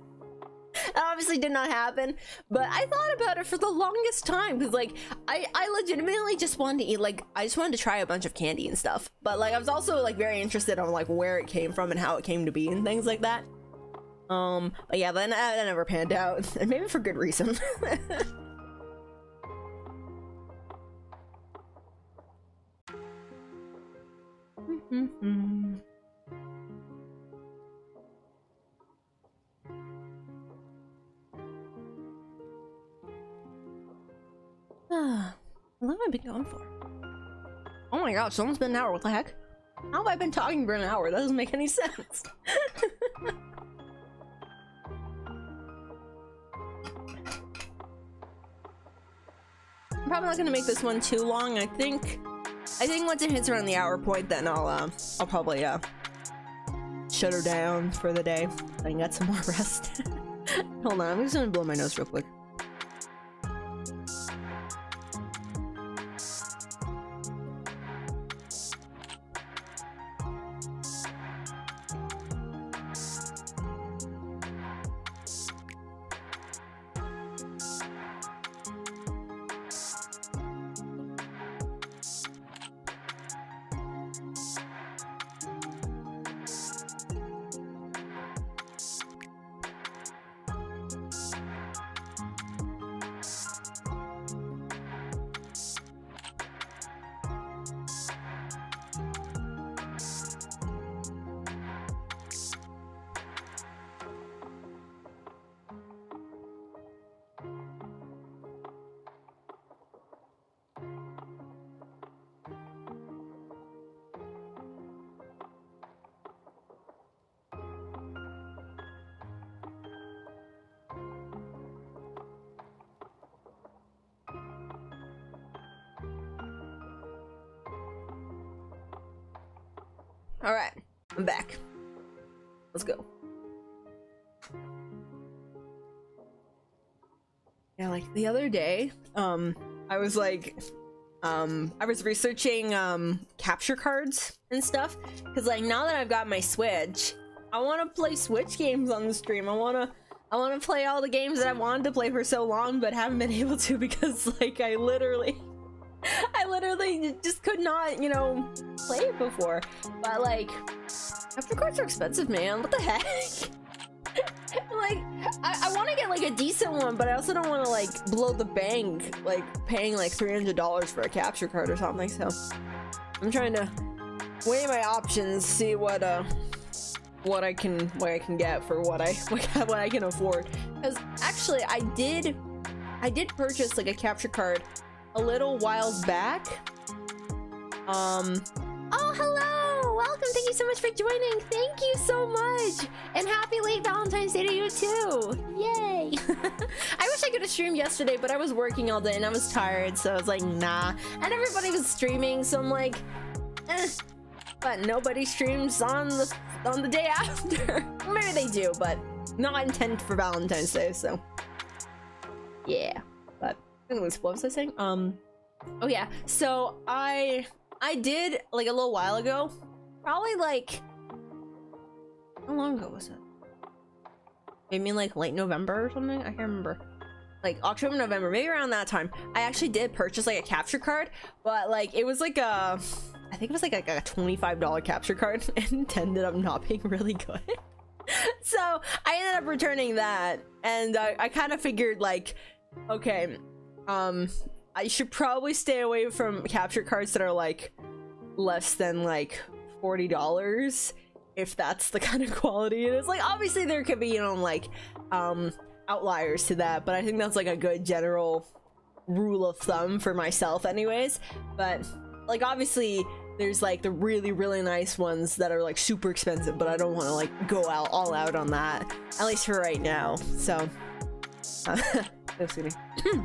That obviously did not happen, but I thought about it for the longest time because, like, I legitimately just wanted to eat, like, I just wanted to try a bunch of candy and stuff. But, like, I was also, like, very interested on, like, where it came from and how it came to be and things like that. But yeah, then that never panned out, and maybe for good reason. How long have I been going for? Oh my god, someone's been an hour. What the heck? How have I been talking for an hour? That doesn't make any sense. I'm probably not gonna make this one too long. I think once it hits around the hour point, then I'll probably shut her down for the day. I can get some more rest. Hold on, I'm just gonna blow my nose real quick. All right, I'm back. Let's go. Yeah, like the other day, I was like, I was researching capture cards and stuff, because like now that I've got my Switch, I want to play Switch games on the stream. I want to play all the games that I wanted to play for so long but haven't been able to because like I literally just could not, you know, play it before. But like, capture cards are expensive, man. What the heck? Like, I want to get like a decent one, but I also don't want to like blow the bank, like paying like $300 for a capture card or something. So I'm trying to weigh my options, see what I can get for what I can afford. Because actually, I did purchase like a capture card a little whiles back. Oh, hello! Oh, welcome. Thank you so much for joining. Thank you so much. And happy late Valentine's Day to you too. Yay. I wish I could have streamed yesterday, but I was working all day and I was tired, so I was like, nah. And everybody was streaming, so I'm like, eh. But nobody streams on the day after. Maybe they do, but not intended for Valentine's Day, so yeah. But anyways, what was I saying? Oh yeah, so I did like a little while ago, probably like, how long ago was it? Maybe like late November or something? I can't remember. Like October, November, maybe around that time. I actually did purchase like a capture card, but like it was like a, I think it was like a $25 capture card, and it ended up not being really good. So I ended up returning that, and I kind of figured like, okay, I should probably stay away from capture cards that are like less than like $40, if that's the kind of quality it is. Like obviously there could be, you know, like outliers to that, but I think that's like a good general rule of thumb for myself anyways. But like obviously there's like the really nice ones that are like super expensive, but I don't want to like go all out on that, at least for right now. So excuse me.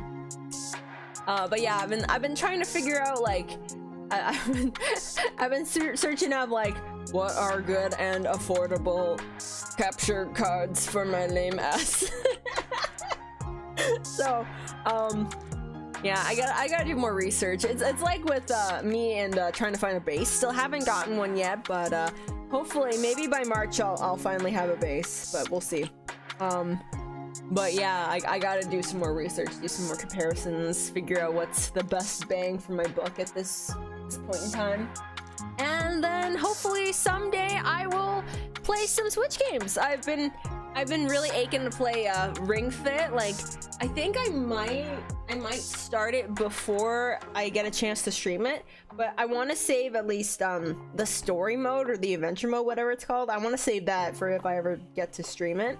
But yeah, I've been trying to figure out like I've been searching up like what are good and affordable capture cards for my lame ass. So yeah, I gotta do more research. It's like with me and trying to find a base. Still haven't gotten one yet, but hopefully maybe by March I'll finally have a base, but we'll see. But yeah, I gotta do some more research, do some more comparisons, figure out what's the best bang for my buck at this point in time. And then hopefully someday I will play some Switch games. I've been really aching to play Ring Fit. Like I think I might start it before I get a chance to stream it, but I want to save at least the story mode or the adventure mode, whatever it's called. I want to save that for if I ever get to stream it.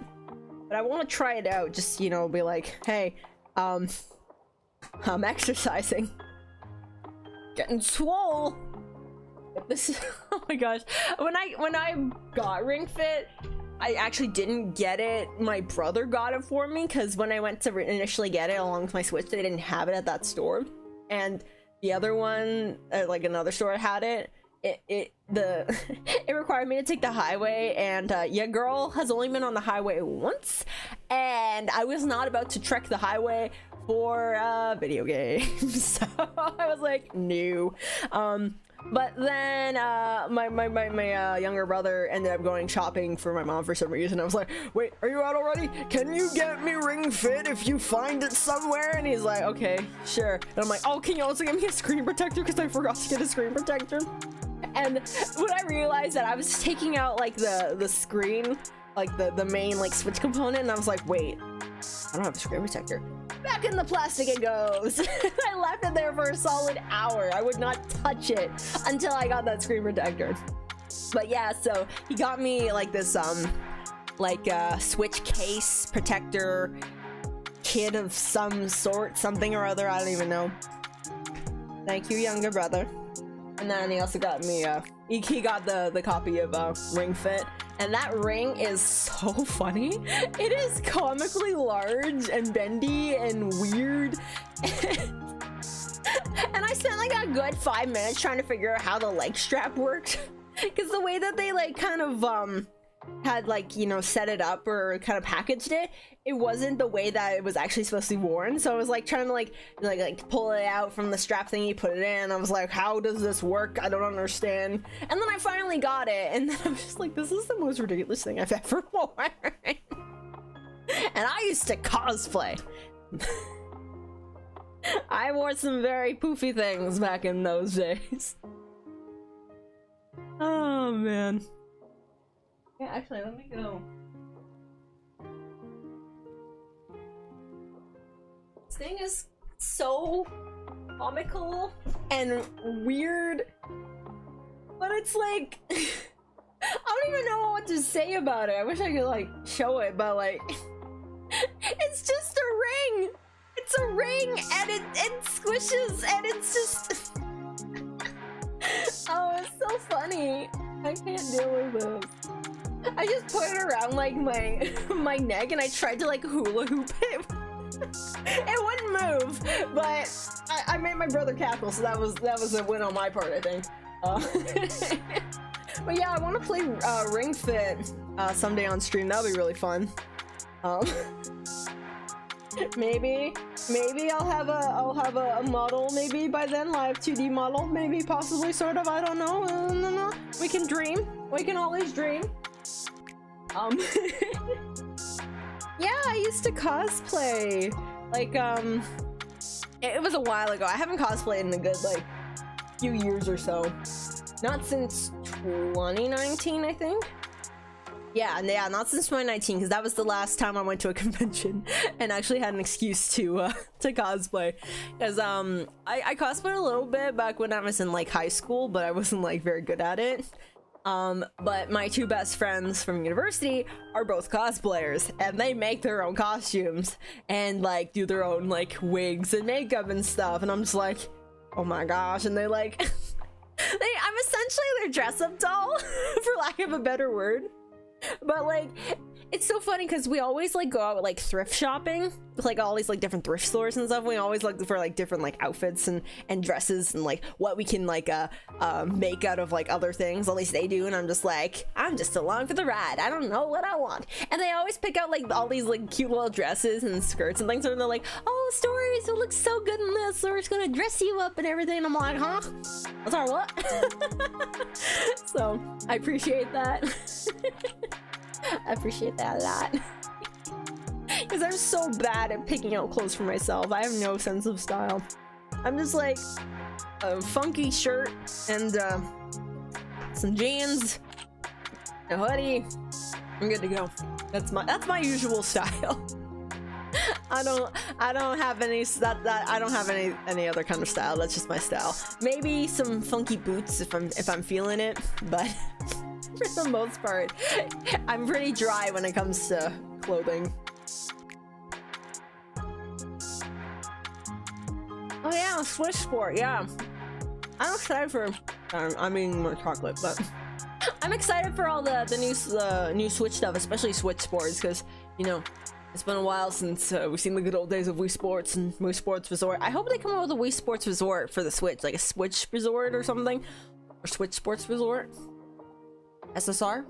But I want to try it out, just, you know, be like, hey, I'm exercising, getting swole. This is, oh my gosh, when I got Ring Fit, I actually didn't get it. My brother got it for me, because when I went to initially get it along with my Switch, they didn't have it at that store, and the other one, like another store had it. It required me to take the highway, and yeah, girl has only been on the highway once, and I was not about to trek the highway for video games. So I was like, no. But then my younger brother ended up going shopping for my mom for some reason. I was like, wait, are you out already? Can you get me Ring Fit if you find it somewhere? And he's like, okay, sure. And I'm like, oh, can you also get me a screen protector, because I forgot to get a screen protector? And when I realized that I was taking out like the screen, like the main like Switch component, and I was like, wait, I don't have a screen protector. Back in the plastic it goes. I left it there for a solid hour. I would not touch it until I got that screen protector. But yeah, so he got me like this like Switch case protector kit of some sort, something or other, I don't even know. Thank you, younger brother. And then he also got me he got the copy of Ring Fit, and that ring is so funny. It is comically large and bendy and weird. And I spent like a good 5 minutes trying to figure out how the leg strap worked, because the way that they like kind of had like, you know, set it up or kind of packaged it, it wasn't the way that it was actually supposed to be worn. So I was like trying to like pull it out from the strap thingy, put it in. I was like, how does this work? I don't understand. And then I finally got it, and then I was just like, this is the most ridiculous thing I've ever worn. And I used to cosplay. I wore some very poofy things back in those days. Oh man. Yeah, actually, let me go. This thing is so comical and weird, but it's like I don't even know what to say about it. I wish I could like show it, but like it's just a ring. It's a ring, and it squishes, and it's just oh, it's so funny. love this. I just put it around like my my neck and I tried to like hula hoop it. It wouldn't move, but I made my brother cackle, so that was a win on my part, I think. But yeah, I want to play Ring Fit someday on stream. That'll be really fun. Maybe I'll have a model maybe by then, live 2D model, maybe, possibly, sort of. I don't know. No. We can dream. We can always dream. Yeah, I used to cosplay. Like, it was a while ago. I haven't cosplayed in a good, like, few years or so. Not since 2019, I think. Yeah, not since 2019, because that was the last time I went to a convention and actually had an excuse to cosplay. Because, I cosplayed a little bit back when I was in, like, high school, but I wasn't, like, very good at it. But my two best friends from university are both cosplayers, and they make their own costumes and like do their own like wigs and makeup and stuff, and I'm just like, oh my gosh. And they like I'm essentially their dress-up doll for lack of a better word. But like, it's so funny because we always like go out like thrift shopping with like all these like different thrift stores and stuff. We always look for like different like outfits and dresses and like what we can like make out of like other things. At least they do, and I'm just like, I'm just along for the ride. I don't know what I want. And they always pick out like all these like cute little dresses and skirts and things, and they're like, oh, Stories, it looks so good in this, so we're just gonna dress you up and everything. And I'm like, huh? I'm sorry, what? So I appreciate that. I appreciate that a lot. Because I'm so bad at picking out clothes for myself. I have no sense of style. I'm just like a funky shirt and some jeans, a hoodie. I'm good to go. That's my usual style. I don't have any I don't have any other kind of style. That's just my style. Maybe some funky boots if I'm feeling it, but for the most part, I'm pretty dry when it comes to clothing. Oh yeah, Switch Sport, yeah. I'm excited for, I mean more chocolate, but I'm excited for all the new Switch stuff, especially Switch Sports, because, you know, it's been a while since we've seen the good old days of Wii Sports and Wii Sports Resort. I hope they come out with a Wii Sports Resort for the Switch, like a Switch Resort or something, or Switch Sports Resort. SSR?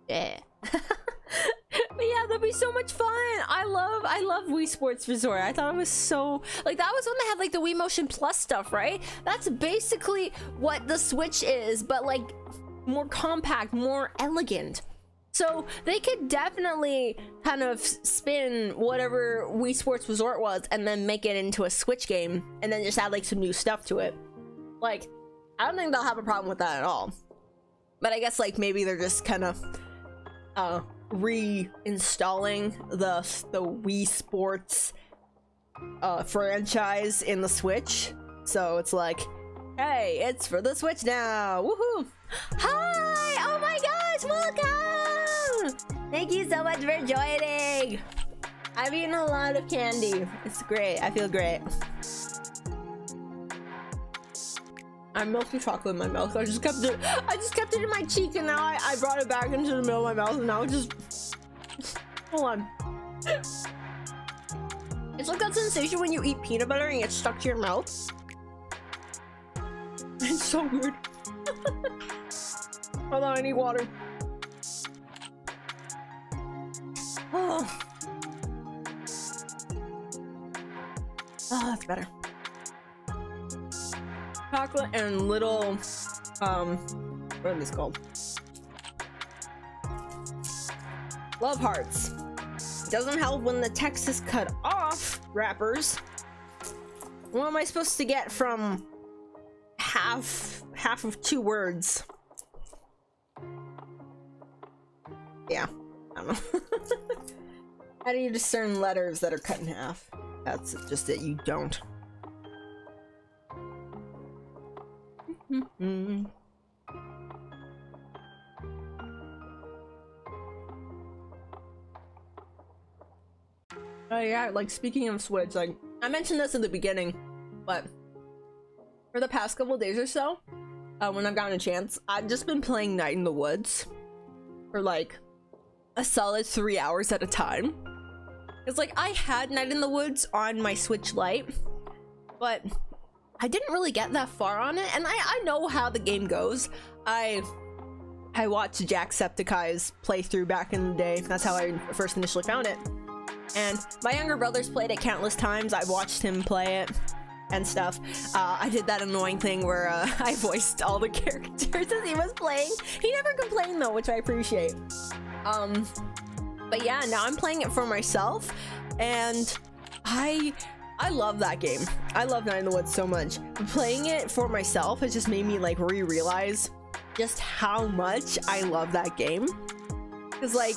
Yeah. But yeah, that'd be so much fun. I love Wii Sports Resort. I thought it was so, like, that was when they had like the Wii Motion Plus stuff, right? That's basically what the Switch is, but like more compact, more elegant. So they could definitely kind of spin whatever Wii Sports Resort was and then make it into a Switch game and then just add like some new stuff to it. Like, I don't think they'll have a problem with that at all. But I guess like maybe they're just kind of reinstalling the Wii Sports franchise in the Switch. So it's like, hey, it's for the Switch now. Woohoo! Hi! Oh my gosh, welcome! Thank you so much for joining. I've eaten a lot of candy. It's great. I feel great. I melted chocolate in my mouth. I just kept it in my cheek, and now I brought it back into the middle of my mouth, and now it just hold on. It's like that sensation when you eat peanut butter and it gets stuck to your mouth. It's so weird. Hold on, I need water. Oh, that's better. Chocolate and little, what are these called? Love hearts. Doesn't help when the text is cut off, wrappers. What am I supposed to get from half of 2 words? Yeah, I don't know. How do you discern letters that are cut in half? That's just it, you don't. Oh yeah, like speaking of Switch, like I mentioned this in the beginning, but for the past couple days or so, when I've gotten a chance. I've just been playing Night in the Woods for like a solid 3 hours at a time. It's like I had Night in the Woods on my Switch Lite, but I didn't really get that far on it, and I know how the game goes. I watched Jacksepticeye's playthrough back in the day. That's how I first initially found it. And my younger brother's played it countless times. I watched him play it and stuff. I did that annoying thing where I voiced all the characters as he was playing. He never complained though, which I appreciate. But yeah, now I'm playing it for myself, and I love that game. I love Night in the Woods so much. Playing it for myself has just made me like re-realize just how much I love that game. Cause like,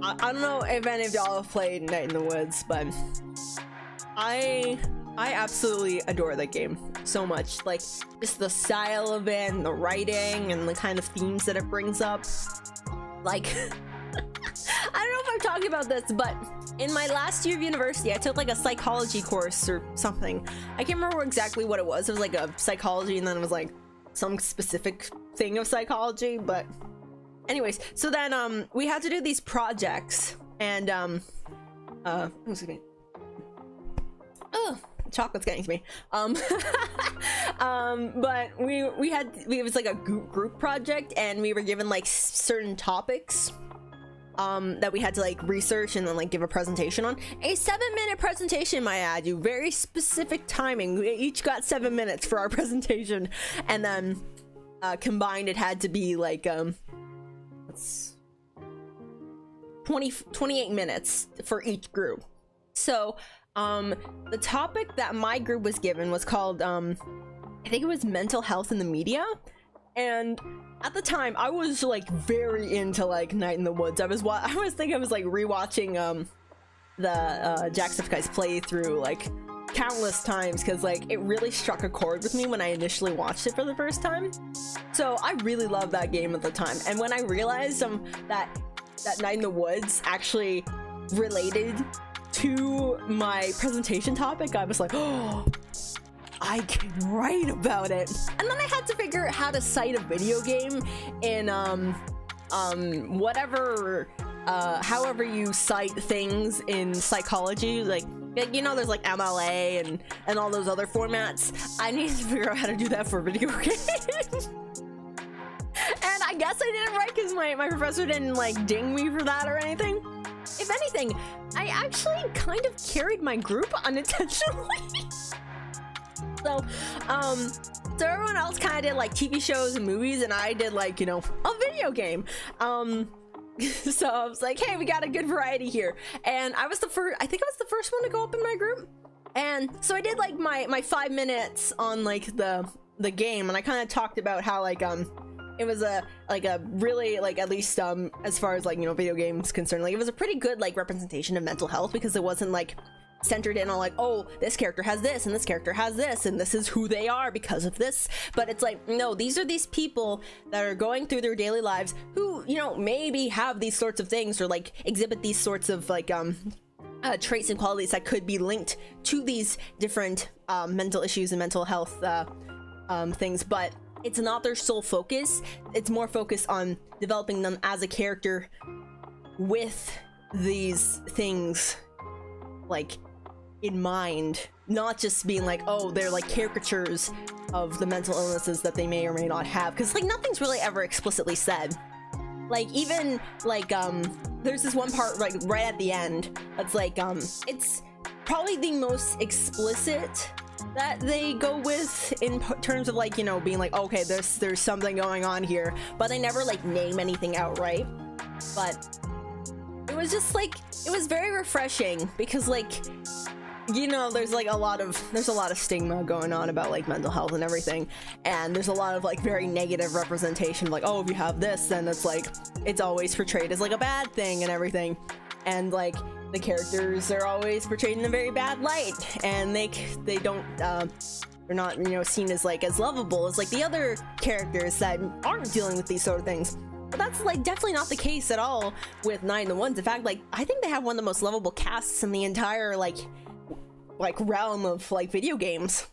I don't know if any of y'all have played Night in the Woods, but I absolutely adore that game so much. Like, just the style of it, and the writing, and the kind of themes that it brings up. Like, I don't know if I'm talking about this, but in my last year of university, I took like a psychology course or something. I can't remember exactly what it was. It was like a psychology, and then it was like some specific thing of psychology, but anyways, so then we had to do these projects, and excuse me. Oh, chocolate's getting to me. But it was like a group project, and we were given like certain topics that we had to like research and then like give a presentation on. A 7-minute presentation, might add you. Very specific timing. We each got 7 minutes for our presentation, and then combined it had to be like 28 minutes for each group. So the topic that my group was given was called I think it was mental health in the media. And at the time I was like very into like Night in the Woods. I was like rewatching the Jacksepticeye's playthrough like countless times, because like it really struck a chord with me when I initially watched it for the first time. So I really loved that game at the time, and when I realized that Night in the Woods actually related to my presentation topic, I was like, oh, I can write about it. And then I had to figure out how to cite a video game in whatever however you cite things in psychology, like you know, there's like MLA and all those other formats. I need to figure out how to do that for video games. And I guess I did it right because my professor didn't like ding me for that or anything. If anything, I actually kind of carried my group unintentionally. So everyone else kind of did like TV shows and movies, and I did like, you know, a video game. So I was like, hey, we got a good variety here. And I think I was the first one to go up in my group. And so I did like my 5 minutes on like the game, and I kind of talked about how like it was a really like, at least as far as like, you know, video games concerned, like it was a pretty good like representation of mental health, because it wasn't like centered in on like, oh, this character has this and this character has this and this is who they are because of this. But it's like, no, these are these people that are going through their daily lives who, you know, maybe have these sorts of things or like exhibit these sorts of like traits and qualities that could be linked to these different mental issues and mental health things, but it's not their sole focus. It's more focused on developing them as a character with these things like in mind, not just being like, oh, they're like caricatures of the mental illnesses that they may or may not have, because like nothing's really ever explicitly said. Like even like there's this one part like right at the end that's like it's probably the most explicit that they go with in terms of like, you know, being like, okay, there's something going on here, but they never like name anything outright. But it was just like, it was very refreshing, because like, you know, there's a lot of stigma going on about like mental health and everything, and there's a lot of like very negative representation, like, oh, if you have this, then it's like it's always portrayed as like a bad thing and everything, and like the characters are always portrayed in a very bad light, and they don't they're not, you know, seen as like as lovable as like the other characters that aren't dealing with these sort of things. But that's like definitely not the case at all with Night in the Woods. In fact, like I think they have one of the most lovable casts in the entire like realm of like video games.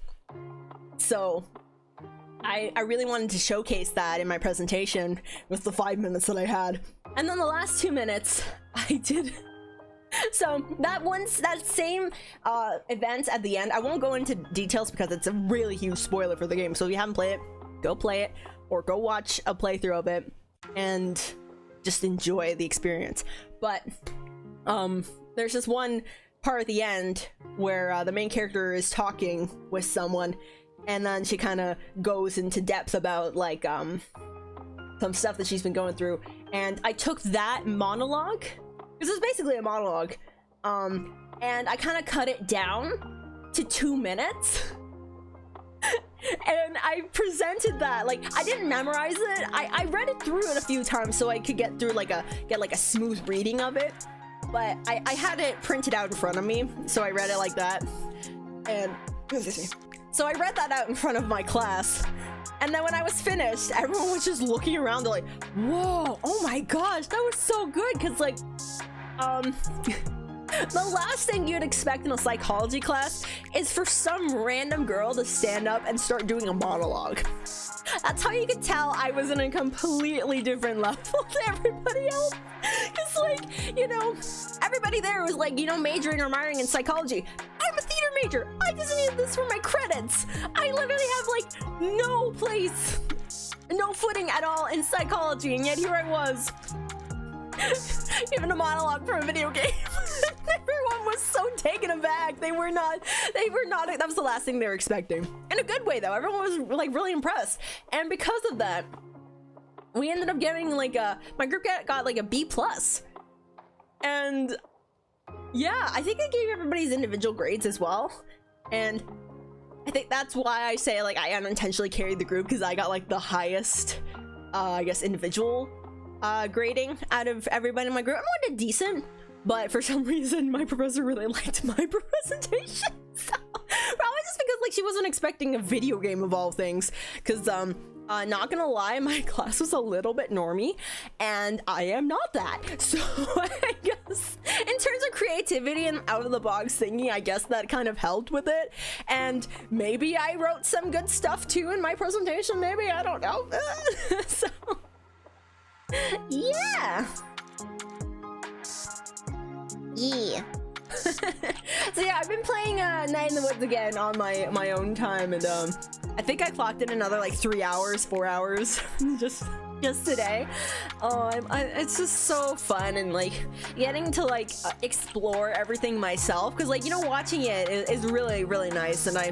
So I really wanted to showcase that in my presentation with the 5 minutes that I had. And then the last 2 minutes, I did. So that same event at the end, I won't go into details because it's a really huge spoiler for the game. So if you haven't played it, go play it or go watch a playthrough of it and just enjoy the experience. But there's this one part at the end where the main character is talking with someone, and then she kind of goes into depth about like some stuff that she's been going through, and I took that monologue, this is basically a monologue, and I kind of cut it down to 2 minutes. And I presented that, like, I didn't memorize it. I read it through it a few times so I could get through get a smooth reading of it. But I had it printed out in front of me, so I read it like that. And so I read that out in front of my class. And then when I was finished, everyone was just looking around. They're like, whoa, oh my gosh, that was so good. Cause like, the last thing you'd expect in a psychology class is for some random girl to stand up and start doing a monologue. That's how you could tell I was in a completely different level to everybody else. Cause like, you know, everybody there was like, you know, majoring or minoring in psychology. I'm a theater major. I just need this for my credits. I literally have like no place, no footing at all in psychology, and yet here I was giving a monologue from a video game. Everyone was so taken aback. They were not, that was the last thing they were expecting. In a good way though, everyone was like really impressed. And because of that, we ended up getting like my group got like a B+. And yeah, I think I gave everybody's individual grades as well. And I think that's why I say like I unintentionally carried the group, because I got like the highest, I guess, individual grading out of everybody in my group. I did decent, but for some reason my professor really liked my presentation. So, probably just because like she wasn't expecting a video game of all things, because not gonna lie, my class was a little bit normie and I am not that. So I guess in terms of creativity and out of the box thinking, I guess that kind of helped with it. And maybe I wrote some good stuff too in my presentation, maybe, I don't know. So yeah. So yeah, I've been playing Night in the Woods again on my own time, and I think I clocked in another like 4 hours just today. It's just so fun, and like getting to like explore everything myself, because like, you know, watching it is really, really nice, and I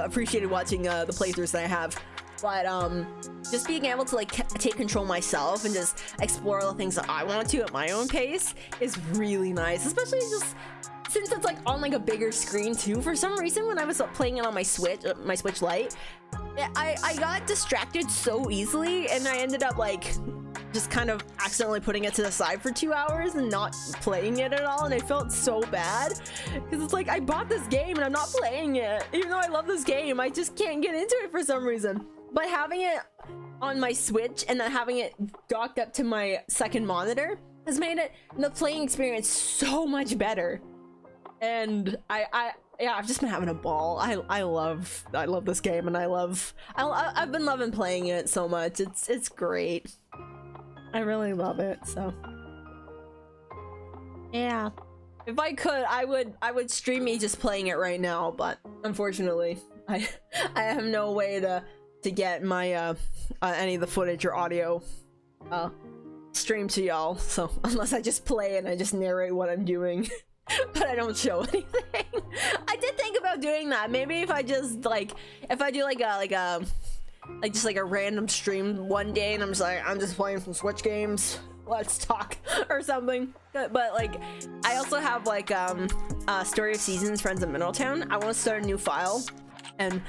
appreciated watching the playthroughs that I have. But just being able to like take control myself and just explore the things that I want to at my own pace is really nice, especially just since it's like on like a bigger screen too. For some reason, when I was playing it on my Switch Lite, I got distracted so easily, and I ended up like just kind of accidentally putting it to the side for 2 hours and not playing it at all, and I felt so bad because it's like I bought this game and I'm not playing it, even though I love this game. I just can't get into it for some reason. But having it on my Switch and then having it docked up to my second monitor has made the playing experience so much better. And yeah, I've just been having a ball. I love this game, and I've been loving playing it so much. It's great. I really love it. So yeah, if I could, I would stream me just playing it right now, but unfortunately I have no way to get my any of the footage or audio streamed to y'all. So unless I just play and I just narrate what I'm doing but I don't show anything. I did think about doing that. Maybe if I just like, if I do like just like a random stream one day and I'm just playing some Switch games, let's talk or something. But like, I also have like Story of Seasons, Friends of Middletown. I want to start a new file and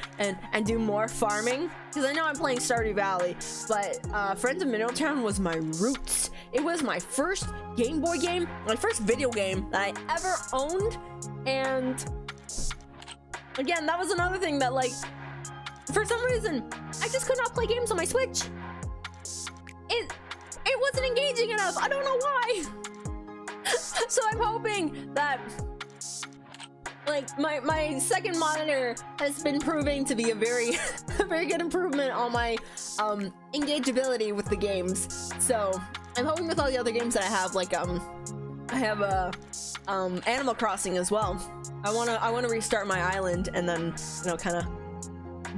do more farming, because I know I'm playing Stardew Valley, but Friends of Middletown was my roots. It was my first Game Boy game, my first video game that I ever owned, and again, that was another thing that, like, for some reason I just could not play games on my Switch. It wasn't engaging enough. I don't know why. So I'm hoping that like my second monitor has been proving to be a very a very good improvement on my engageability with the games. So I'm hoping with all the other games that I have, like I have Animal Crossing as well. I wanna restart my island and then, you know, kind of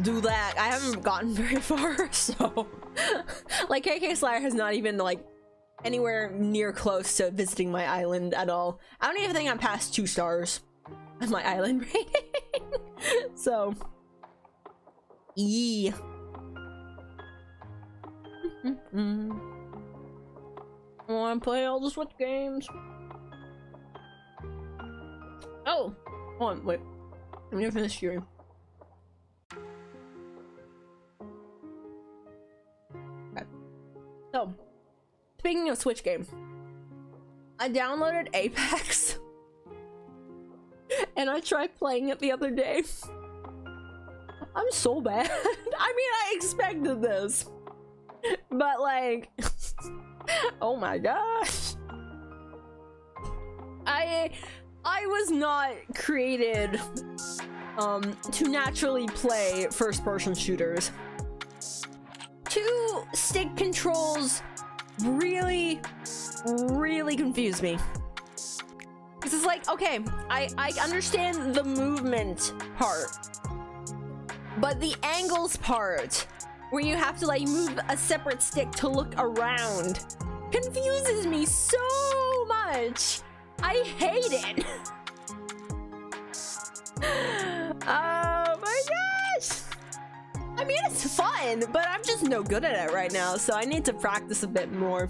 do that. I haven't gotten very far, so like KK Slayer has not even like anywhere near close to visiting my island at all. I don't even think I'm past 2 stars on my island rating. So I want to play all the Switch games. Oh, hold on, wait. I'm gonna finish streaming. Okay. So, speaking of Switch game, I downloaded Apex and I tried playing it the other day. I'm so bad. I mean, I expected this, but like, oh my gosh. I was not created to naturally play first-person shooters. 2 stick controls really confuse me. This is like, okay, I understand the movement part, but the angles part, where you have to like move a separate stick to look around, confuses me so much. I hate it. Oh my gosh. I mean, it's fun, but I'm just no good at it right now, so I need to practice a bit more.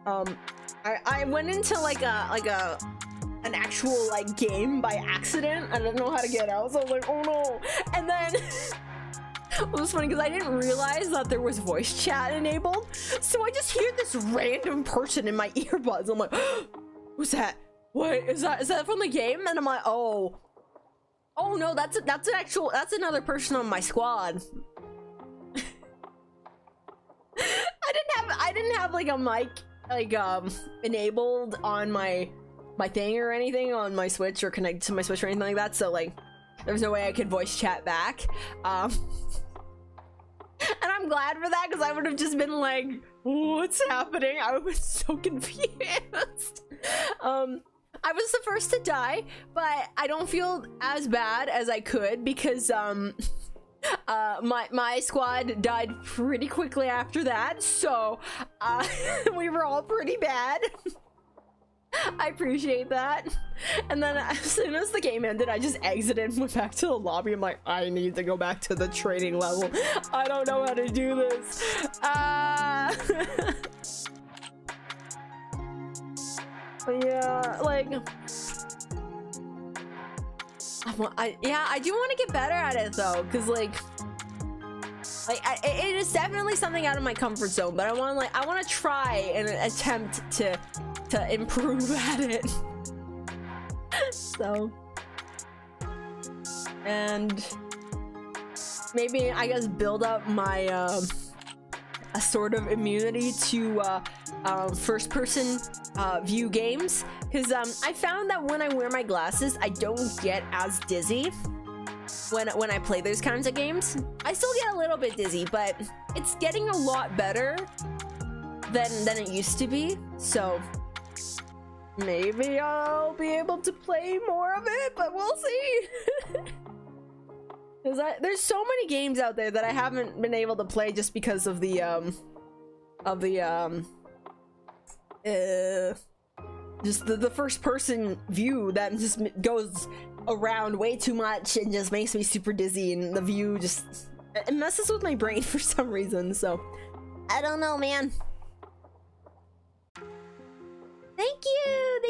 I went into like an actual like game by accident. I didn't know how to get out, so I was like, oh no. And then it was funny because I didn't realize that there was voice chat enabled, so I just hear this random person in my earbuds. I'm like, who's that? What is that? Is that from the game? And I'm like, oh no, that's another person on my squad. I didn't have like a mic like enabled on my thing or anything on my Switch or connected to my Switch or anything like that, so like there was no way I could voice chat back. And I'm glad for that, because I would have just been like, what's happening? I was so confused. I was the first to die, but I don't feel as bad as I could, because my squad died pretty quickly after that, so we were all pretty bad. I appreciate that. And then as soon as the game ended, I just exited and went back to the lobby. I'm like, I need to go back to the training level. I don't know how to do this. Yeah, like, I do want to get better at it though, because like it is definitely something out of my comfort zone, but I want to try and attempt to improve at it. So, and maybe I guess build up my a sort of immunity to first person view games, because I found that when I wear my glasses I don't get as dizzy when I play those kinds of games. I still get a little bit dizzy, but it's getting a lot better than it used to be, so maybe I'll be able to play more of it, but we'll see. Because there's so many games out there that I haven't been able to play just because of the just the first person view that just goes around way too much and just makes me super dizzy, and the view just, it messes with my brain for some reason, so I don't know, man. Thank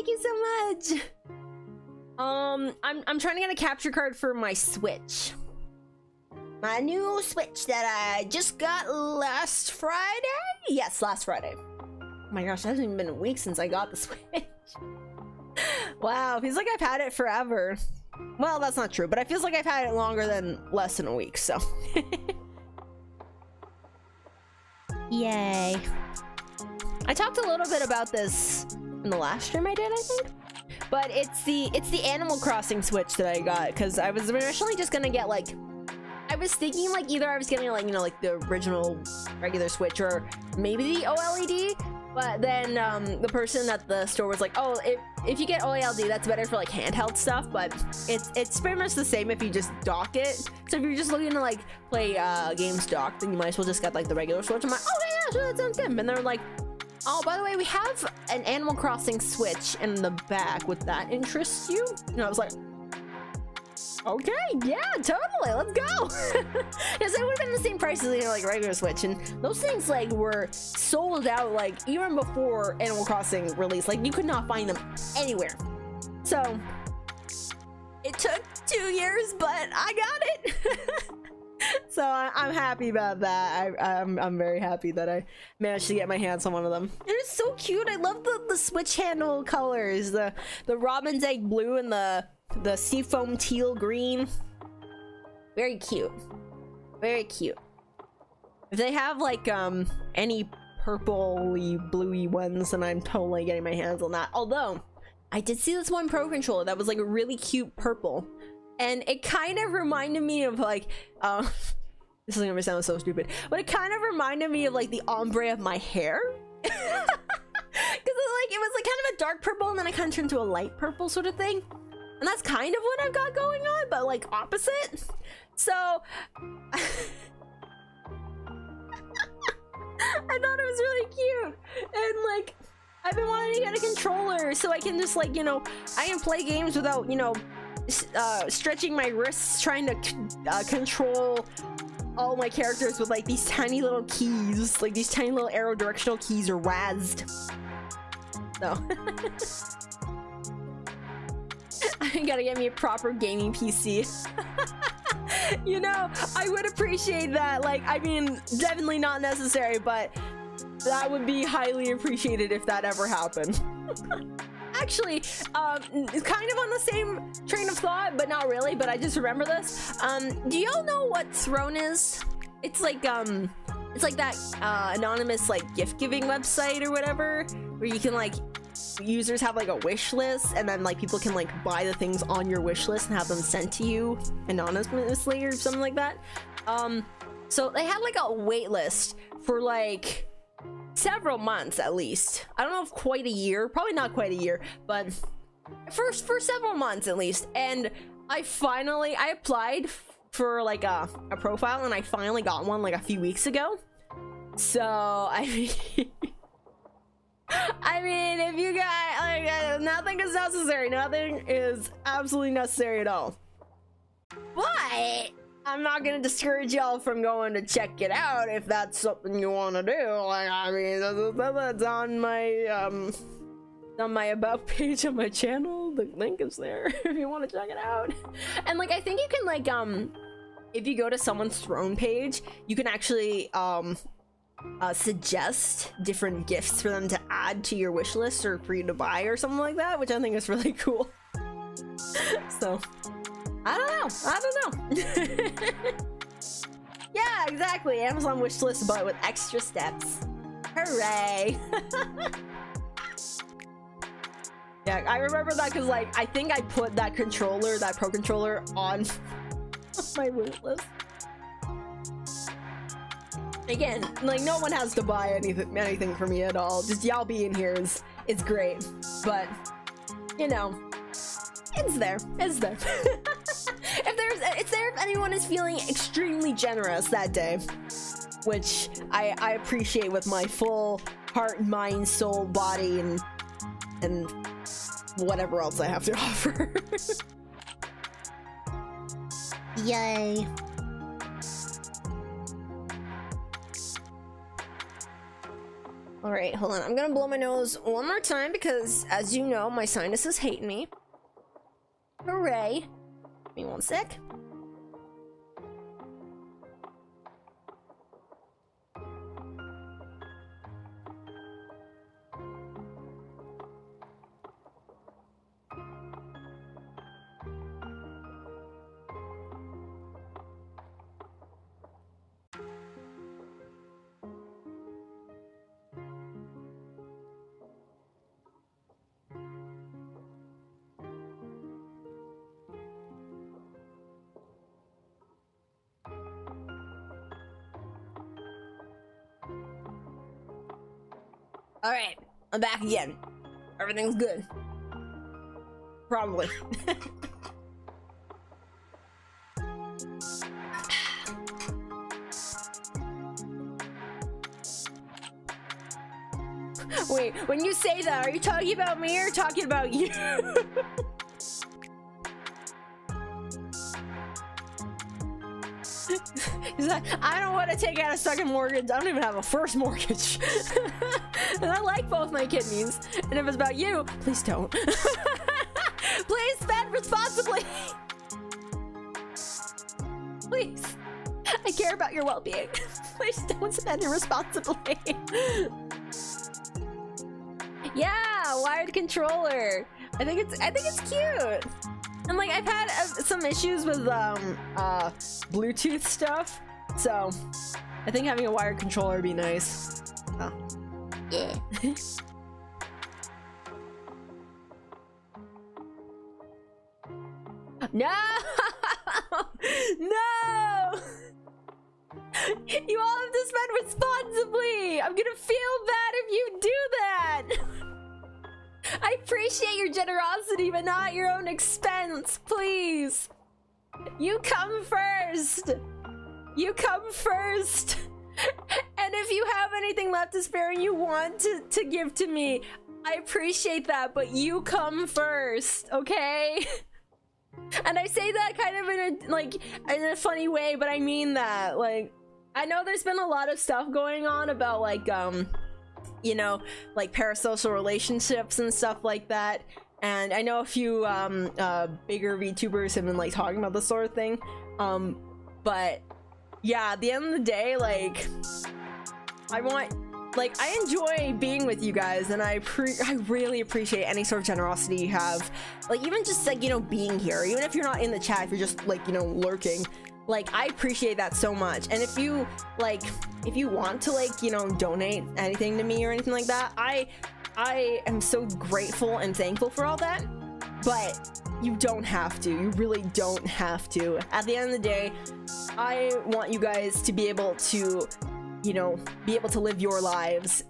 you so much. I'm trying to get a capture card for my Switch. My new Switch that I just got last Friday? Yes, last Friday. Oh my gosh, it hasn't even been a week since I got the Switch. Wow, feels like I've had it forever. Well, that's not true, but it feels like I've had it longer than less than a week, so. Yay. I talked a little bit about this in the last stream I did, I think. but it's the Animal Crossing Switch that I got, because I was originally just gonna get like, I was thinking like either I was getting like, you know, like the original regular Switch or maybe the OLED, but then the person at the store was like, oh, if you get OLED, that's better for like handheld stuff, but it's pretty much the same if you just dock it. So if you're just looking to like play games docked, then you might as well just get like the regular Switch. I'm like, oh yeah, sure, that sounds good. And they're like, oh, by the way, we have an Animal Crossing Switch in the back. Would that interest you? And I was like, okay, yeah, totally, let's go. Because it would have been the same price as, you know, like regular Switch, and those things like were sold out like even before Animal Crossing released. Like you could not find them anywhere. So it took 2 years, but I got it. So I'm happy about that. I'm very happy that I managed to get my hands on one of them. And it's so cute. I love the Switch handle colors, the robin's egg blue and the seafoam teal green. Very cute, very cute. If they have like any purpley bluey ones, then I'm totally getting my hands on that. Although I did see this one Pro controller that was like a really cute purple, and it kind of reminded me of like this is gonna sound so stupid, but it kind of reminded me of like the ombre of my hair. Because it was like kind of a dark purple, and then it kind of turned to a light purple sort of thing. And that's kind of what I've got going on, but like opposite. So I thought it was really cute. And like I've been wanting to get a controller so I can just like, you know, I can play games without, you know, stretching my wrists trying to control all my characters with like these tiny little keys, like these tiny little arrow directional keys are WASD. So I gotta get me a proper gaming PC. You know, I would appreciate that. Like, I mean, definitely not necessary, but that would be highly appreciated if that ever happened. Actually, it's kind of on the same train of thought, but not really, but I just remember this. Do y'all know what Throne is? It's like that anonymous like gift giving website or whatever, where you can like, users have like a wish list, and then like people can like buy the things on your wish list and have them sent to you anonymously or something like that. So they had like a wait list for like several months at least. I don't know if quite a year, probably not quite a year, but for several months at least. And I applied for like a profile, and I finally got one like a few weeks ago. So I mean I mean, if you guys like, nothing is necessary. Nothing is absolutely necessary at all. But I'm not gonna discourage y'all from going to check it out if that's something you want to do. Like, I mean, that's on my about page on my channel. The link is there if you want to check it out. And like, I think you can like if you go to someone's Throne page, you can actually suggest different gifts for them to add to your wish list or for you to buy or something like that, which I think is really cool. So I don't know. Yeah, exactly, Amazon wish list but with extra steps. Hooray. Yeah, I remember that because like I think I put that controller, that Pro controller, on my wish list. Again, like no one has to buy anything for me at all. Just y'all being here is great. But you know, it's there. It's there. It's there if anyone is feeling extremely generous that day, which I appreciate with my full heart, mind, soul, body, and whatever else I have to offer. Yay. All right, hold on. I'm gonna blow my nose one more time because, as you know, my sinuses hate me. Hooray. Give me one sec. All right, I'm back again. Everything's good. Probably. Wait, when you say that, are you talking about me or talking about you? He's like, I don't want to take out a second mortgage. I don't even have a first mortgage. And I like both my kidneys. And if it's about you, please don't. Please spend responsibly. Please. I care about your well-being. Please don't spend irresponsibly. Yeah, wired controller. I think it's cute. And like I've had some issues with Bluetooth stuff, so I think having a wired controller would be nice. Oh. Yeah. No! No! You all have to spend responsibly! I'm gonna feel bad if you do that! I appreciate your generosity, but not at your own expense, please! You come first! You come first! And if you have anything left to spare and you want to give to me, I appreciate that, but you come first, okay? And I say that kind of in a funny way, but I mean that. Like, I know there's been a lot of stuff going on about like you know, like parasocial relationships and stuff like that, and I know a few bigger VTubers have been like talking about this sort of thing, but yeah, at the end of the day, like I enjoy being with you guys, and I really appreciate any sort of generosity you have, like even just like, you know, being here, even if you're not in the chat, if you're just like, you know, lurking. Like, I appreciate that so much. And if you want to, like, you know, donate anything to me or anything like that, I am so grateful and thankful for all that. But you don't have to. You really don't have to. At the end of the day, I want you guys to be able to, you know, be able to live your lives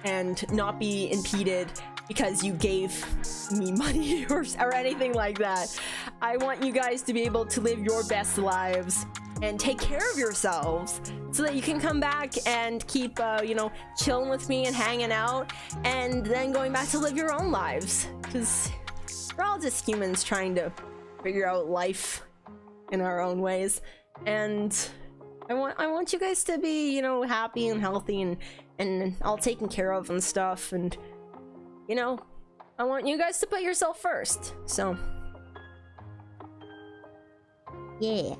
and not be impeded because you gave me money or anything like that. I want you guys to be able to live your best lives and take care of yourselves so that you can come back and keep, you know, chilling with me and hanging out, and then going back to live your own lives. Because we're all just humans trying to figure out life in our own ways. And I want you guys to be, you know, happy and healthy and all taken care of and stuff. And, you know, I want you guys to put yourself first. So, yeah.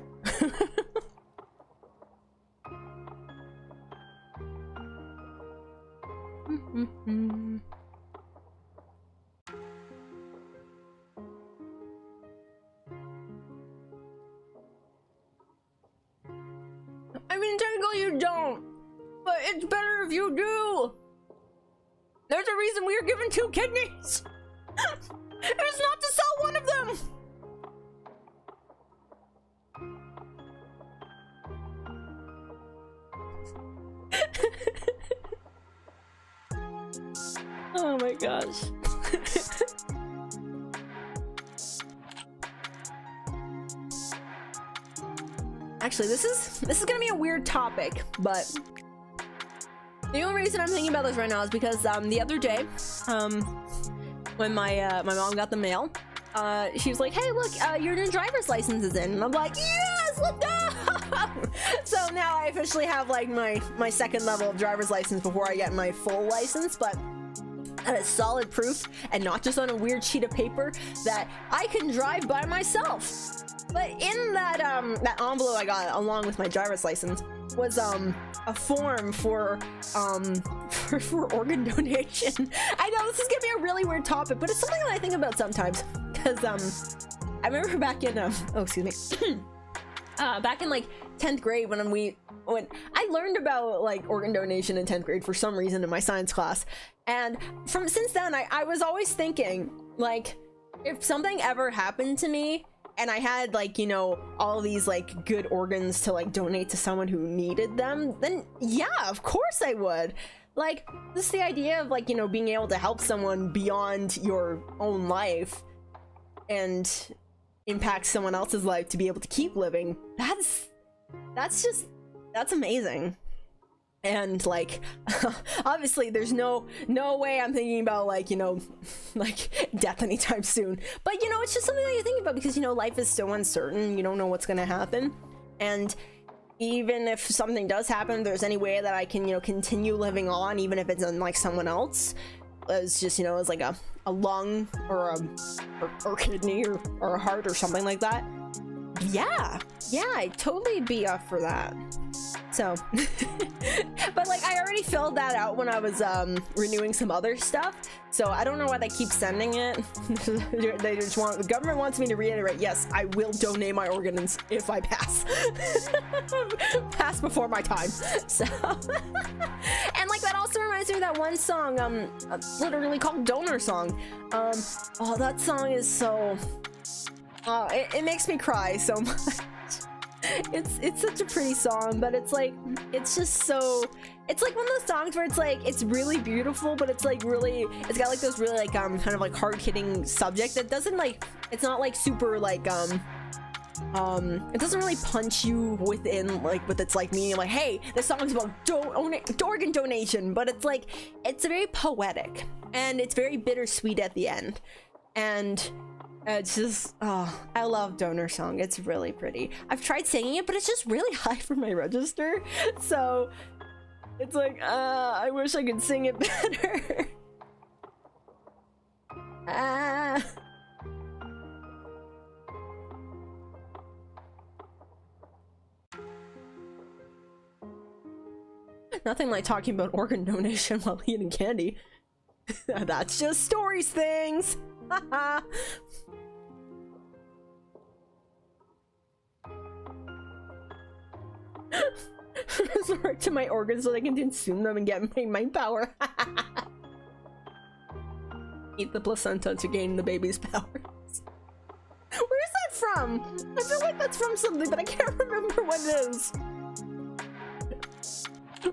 I mean, technically you don't, but it's better if you do. There's a reason we are given 2 kidneys. It's not to sell one of them. Oh my gosh. Actually, this is gonna be a weird topic, but the only reason I'm thinking about this right now is because the other day, when my mom got the mail, she was like, "Hey, look, your new driver's license is in," and I'm like, "Yes, let's go!" So now I officially have like my second level of driver's license before I get my full license, but that is solid proof, and not just on a weird sheet of paper, that I can drive by myself. But in that that envelope I got along with my driver's license was a form for organ donation. I know this is gonna be a really weird topic, but it's something that I think about sometimes, because I remember back in back in like 10th grade when I learned about like organ donation in 10th grade for some reason in my science class, and since then I was always thinking, like, if something ever happened to me and I had, like, you know, all these like good organs to like donate to someone who needed them, then yeah, of course I would. like, just the idea of, like, you know, being able to help someone beyond your own life and impact someone else's life to be able to keep living, that's amazing. And, like, obviously there's no way I'm thinking about, like, you know, like, death anytime soon. But, you know, it's just something that you think about because, you know, life is so uncertain. You don't know what's gonna happen. And even if something does happen, there's any way that I can, you know, continue living on, even if it's on, like, someone else. It's just, you know, it's like a lung or a kidney or a heart or something like that. Yeah, I'd totally be up for that. So, but, like, I already filled that out when I was renewing some other stuff, so I don't know why they keep sending it. They just want, the government wants me to reiterate, yes, I will donate my organs if I pass. Pass before my time. So, and, like, that also reminds me of that one song, literally called Donor Song. Oh, that song is so, it makes me cry so much. It's such a pretty song, but it's like, it's just so, it's like one of those songs where it's like, it's really beautiful, but it's like really, it's got like those really like kind of like hard-hitting subject that doesn't like, it's not like super like it doesn't really punch you within like with its like meaning like, hey, this song's about organ donation, but it's like, it's very poetic and it's very bittersweet at the end. And it's just, oh, I love Donor Song. It's really pretty. I've tried singing it, but it's just really high for my register. So it's like, I wish I could sing it better. Nothing like talking about organ donation while eating candy. That's just stories things. Resort to my organs so they can consume them and get my mind power. Eat the placenta to gain the baby's powers. Where is that from? I feel like that's from something, but I can't remember what it is.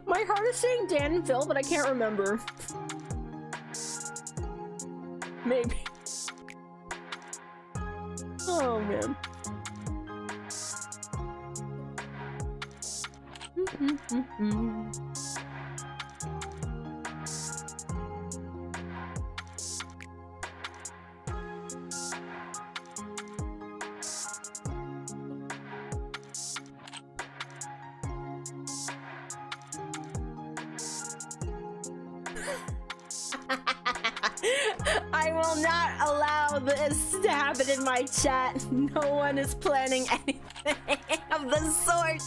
My heart is saying Dan and Phil, but I can't remember. Maybe. Oh man. I will not allow this to happen in my chat. No one is planning anything of the sort.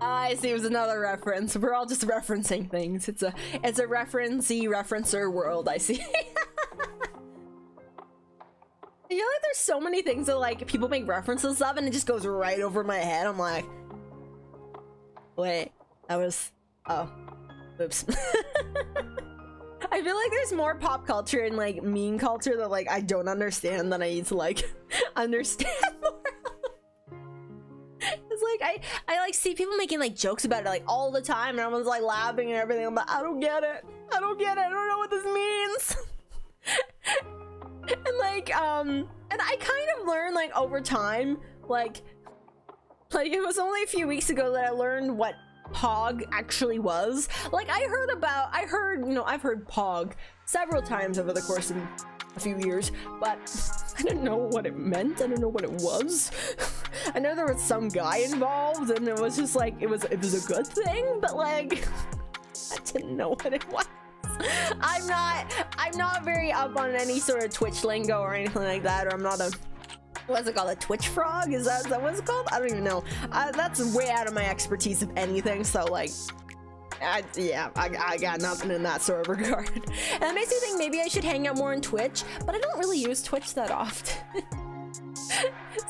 I see, it was another reference. We're all just referencing things. It's a referencer world, I see. I feel like there's so many things that like people make references of and it just goes right over my head. I'm like, wait, that was, oh, oops. I feel like there's more pop culture and like meme culture that like I don't understand than I need to like understand more. It's like I like see people making like jokes about it like all the time and everyone's like laughing and everything. I'm like, I don't get it. I don't know what this means. And like and I kind of learned like over time, like it was only a few weeks ago that I learned what Pog actually was. Like I've heard Pog several times over the course of a few years, but I didn't know what it meant. I didn't know what it was. I know there was some guy involved and it was just like it was a good thing, but like I didn't know what it was. I'm not very up on any sort of Twitch lingo or anything like that, or I'm not a, what's it called, a Twitch frog? Is that what it's called? I don't even know. That's way out of my expertise of anything, so like, I got nothing in that sort of regard. And that makes me think maybe I should hang out more on Twitch, but I don't really use Twitch that often.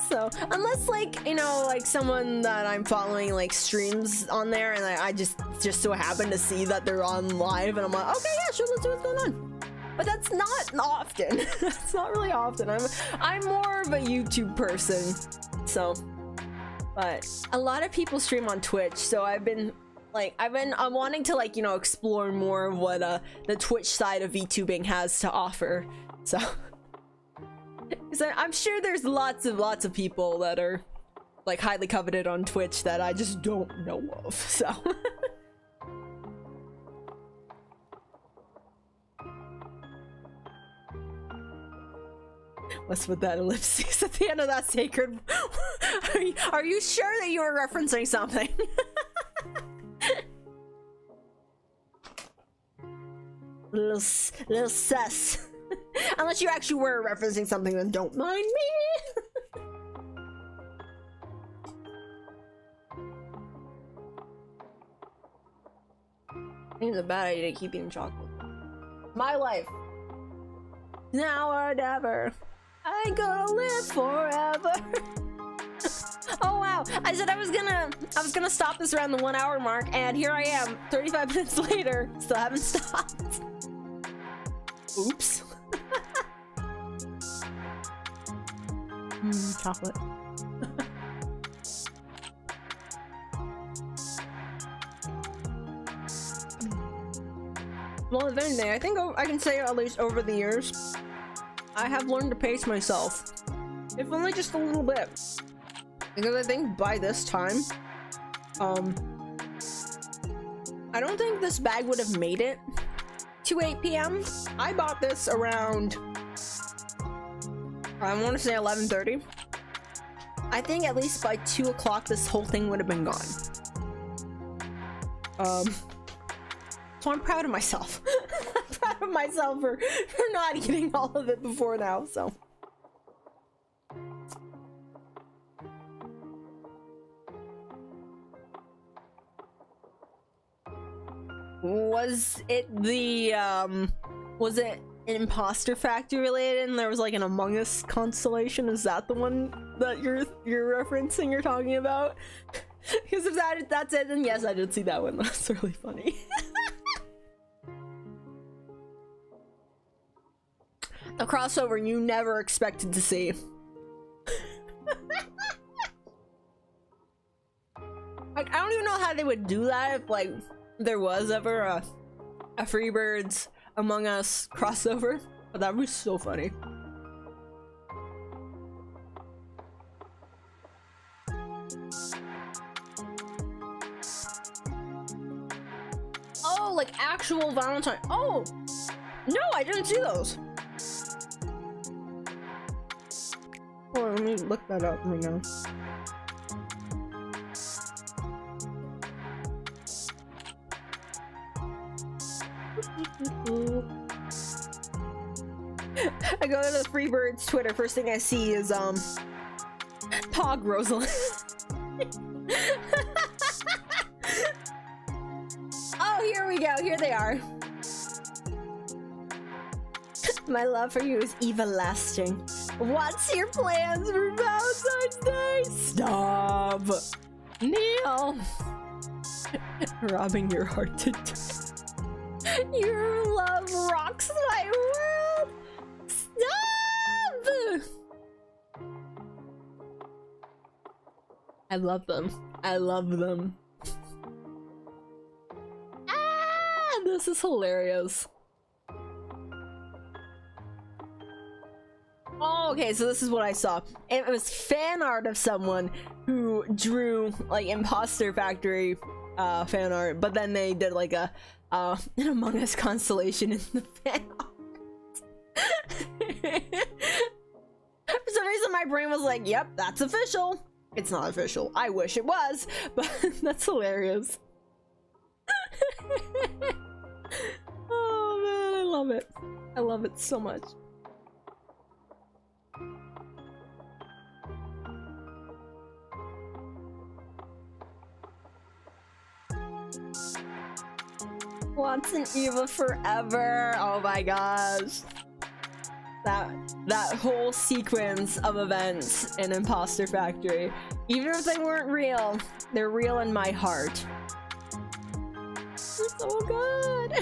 So unless like, you know, like someone that I'm following like streams on there and I just so happen to see that they're on live and I'm like, okay, yeah, sure, let's see what's going on. but that's not often. That's not really often. I'm more of a YouTube person, so. But a lot of people stream on Twitch, so I'm wanting to, like, you know, explore more of what the Twitch side of VTubing has to offer. So, I'm sure there's lots of people that are like highly coveted on Twitch that I just don't know of. So. What's with that ellipses at the end of that sacred? Are you sure that you were referencing something? little sus. Unless you actually were referencing something, then don't mind me. I think it's a bad idea to keep eating chocolate. My life. Now or never. I ain't gonna live forever. Oh wow, I said I was gonna stop this around the 1 hour mark, and here I am 35 minutes later, still haven't stopped. Oops. Chocolate. Well, if anything, I think I can say, at least over the years, I have learned to pace myself. If only just a little bit. Because I think by this time, I don't think this bag would have made it to 8 p.m. I bought this around, I want to say 11:30. I think at least by 2 o'clock this whole thing would have been gone. So I'm proud of myself. I'm proud of myself for not eating all of it before now, so. Was it Imposter Factory related and there was like an Among Us constellation? Is that the one that you're referencing, you're talking about? Because if that's it, then yes, I did see that one. That's really funny. The crossover you never expected to see. Like, I don't even know how they would do that if, like, there was ever a Freebirds Among Us crossover, but that was so funny. Oh, like actual Valentine. Oh, no, I didn't see those. Oh, let me look that up right now. I go to the Freebirds Twitter, first thing I see is Pog Rosalind. Oh, here we go, here they are. My love for you is everlasting. What's your plans for Valentine's Day? Stop! Neil! Robbing your heart to death. Your love rocks my world! Stop! I love them. I love them. Ah! This is hilarious. Oh, okay, so this is what I saw. It was fan art of someone who drew, like, Imposter Factory fan art, but then they did, like, an Among Us constellation in the fan art. For some reason, my brain was like, yep, that's official. It's not official. I wish it was, but that's hilarious. Oh, man, I love it. I love it so much. Watson Eva forever. Oh my gosh. That whole sequence of events in Imposter Factory. Even if they weren't real, they're real in my heart. It's so good.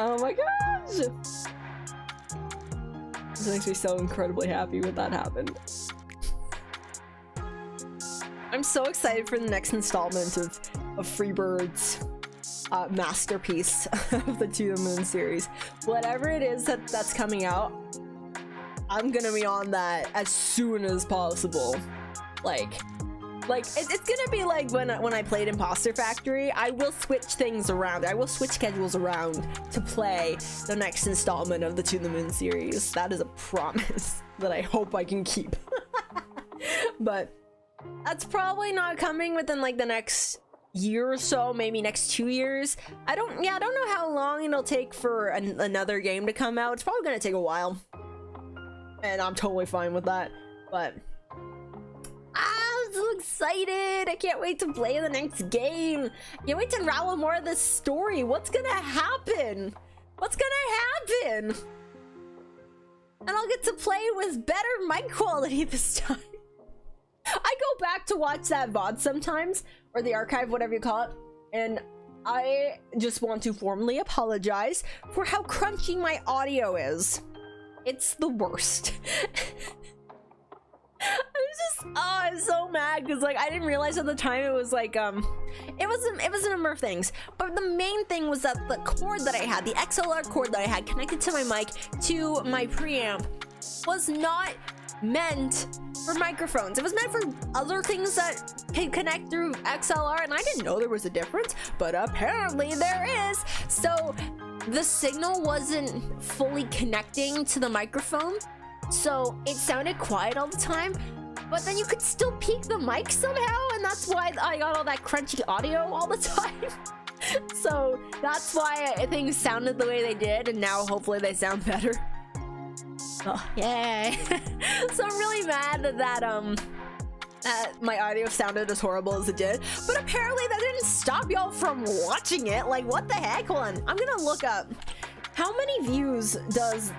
Oh my gosh! This makes me so incredibly happy when that happened. I'm so excited for the next installment of Freebird's masterpiece of the To the Moon series. Whatever it is that's coming out, I'm gonna be on that as soon as possible. Like it's gonna be like when I played Imposter Factory. I will switch things around. I will switch schedules around to play the next installment of the To the Moon series. That is a promise that I hope I can keep. But that's probably not coming within like the next year or so, maybe next 2 years. I don't know how long it'll take for another game to come out. It's probably gonna take a while, and I'm totally fine with that. But I'm so excited! I can't wait to play the next game. I can't wait to unravel more of this story. What's gonna happen? What's gonna happen? And I'll get to play with better mic quality this time. I go back to watch that VOD sometimes, or the archive, whatever you call it, and I just want to formally apologize for how crunchy my audio is. It's the worst. I'm so mad because like I didn't realize at the time it was like it was a number of things, but the main thing was that the cord that I had, the XLR cord that I had connected to my mic to my preamp, was not meant for microphones. It was meant for other things that can connect through XLR, and I didn't know there was a difference, but apparently there is. So the signal wasn't fully connecting to the microphone, so it sounded quiet all the time, but then you could still peak the mic somehow, and that's why I got all that crunchy audio all the time. So that's why things sounded the way they did, and now hopefully they sound better. Oh, yay. So I'm really mad that my audio sounded as horrible as it did, but apparently that didn't stop y'all from watching it. Like, what the heck? Hold on, I'm gonna look up how many views does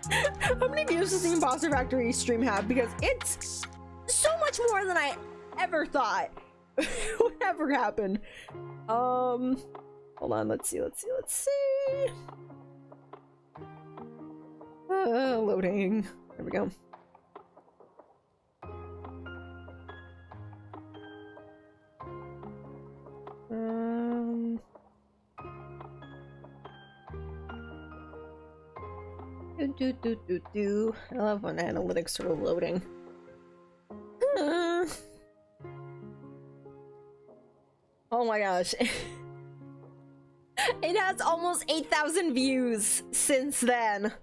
the Imposter Factory stream have, because it's so much more than I ever thought would ever happen. Hold on, let's see. Loading. There we go. I love when analytics are loading. Oh my gosh. It has almost 8,000 views since then.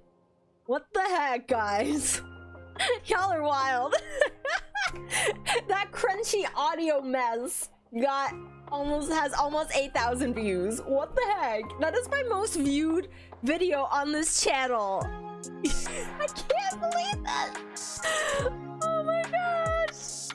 What the heck, guys? Y'all are wild. That crunchy audio mess has almost 8,000 views. What the heck? That is my most viewed video on this channel. I can't believe that. Oh my gosh.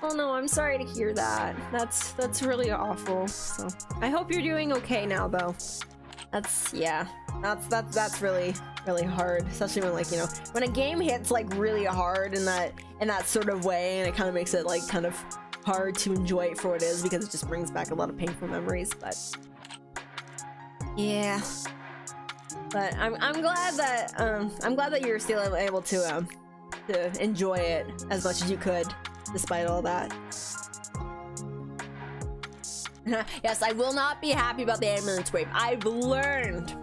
Oh no, I'm sorry to hear that. That's really awful. So I hope you're doing okay now, though. That's really hard, especially when, like, you know, when a game hits like really hard in that sort of way, and it kind of makes it like kind of hard to enjoy it for what it is, because it just brings back a lot of painful memories. But yeah, but I'm glad that you're still able to enjoy it as much as you could despite all that. Yes, I will not be happy about the ambulance wave. I've learned.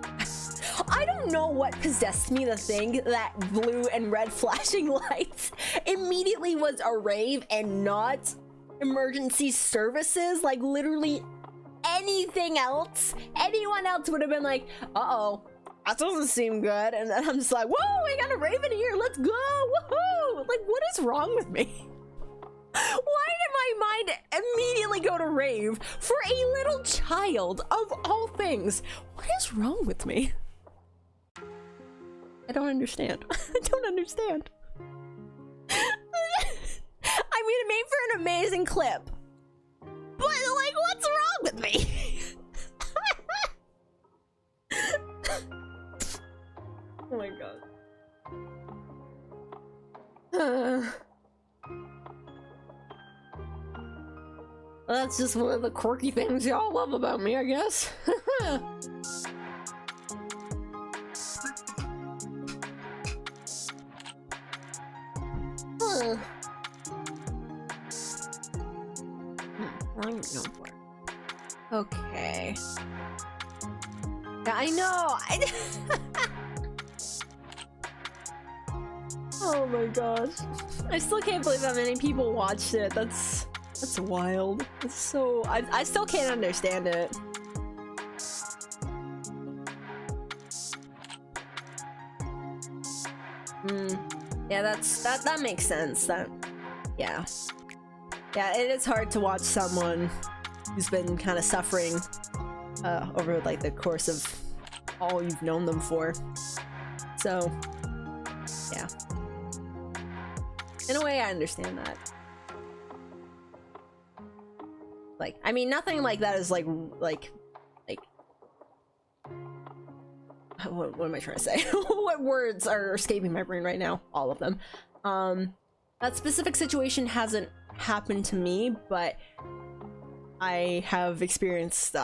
I don't know what possessed me to think that blue and red flashing lights immediately was a rave and not emergency services. Like, literally anything else, anyone else would have been like, uh-oh, that doesn't seem good. And then I'm just like, whoa, I got a rave in here, let's go, woohoo! Like, what is wrong with me? Why did my mind immediately go to rave for a little child of all things? What is wrong with me? I don't understand. I don't understand. I mean, it made for an amazing clip, but like, what's wrong with me? Oh my god. that's just one of the quirky things y'all love about me, I guess. Okay. Yeah, I know. Oh my gosh. I still can't believe how many people watched it. That's wild. It's so... I still can't understand it. Yeah, that makes sense. Yeah, it is hard to watch someone who's been kind of suffering over like the course of all you've known them for. So, yeah. In a way, I understand that. Like, I mean, nothing like that is like what am I trying to say? What words are escaping my brain right now? All of them. That specific situation hasn't happened to me, but I have experienced,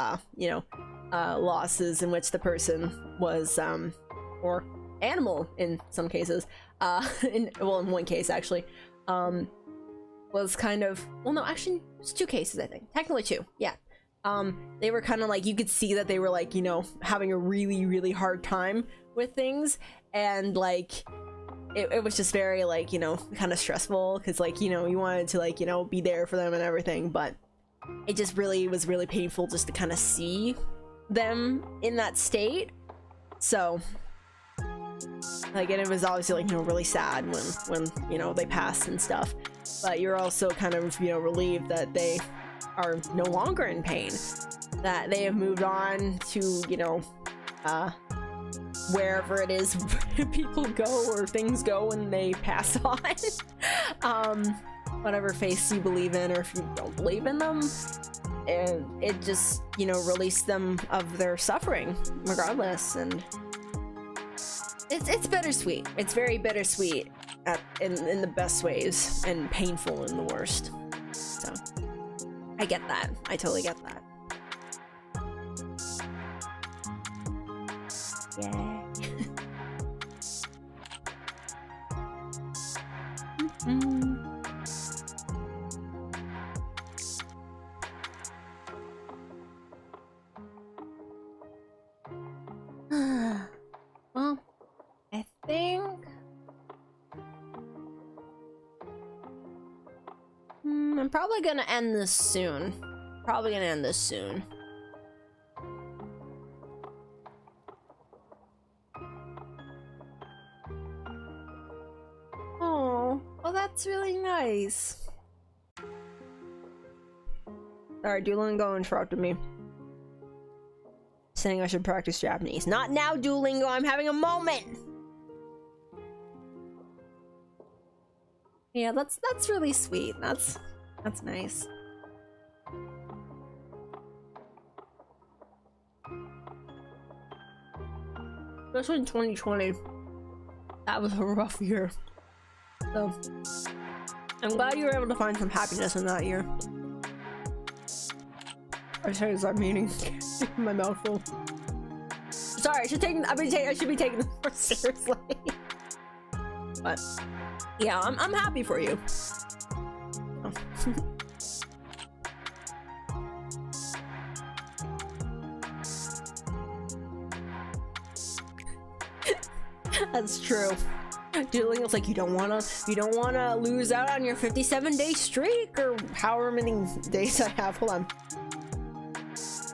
losses in which the person was, or animal in some cases, in one case actually, was kind of, well, no, actually, it's 2 cases, I think. Technically 2, yeah. They were kind of like, you could see that they were like, having a really, really hard time with things, and like, it was just very like, kind of stressful, because like, you wanted to like, be there for them and everything, but it just really was really painful just to kind of see them in that state. So like, and it was obviously like, really sad when they passed and stuff, but you're also kind of, relieved that they are no longer in pain, that they have moved on to, wherever it is people go or things go when they pass on. Whatever faiths you believe in, or if you don't believe in them, and it just, released them of their suffering regardless. And it's bittersweet. It's very bittersweet in the best ways, and painful in the worst. So I get that. I totally get that. Yeah. Well, I think I'm probably gonna end this soon. Oh, well, that's really nice. Alright, Duolingo interrupted me, saying I should practice Japanese. Not now, Duolingo, I'm having a moment! Yeah, that's really sweet. That's nice. Especially in 2020. That was a rough year. So I'm glad you were able to find some happiness in that year. I should start meaning my mouth full. Sorry, I should be taking this more seriously. But yeah, I'm happy for you. Oh. That's true. Duolingo's like, you don't wanna lose out on your 57-day streak, or however many days I have. Hold on.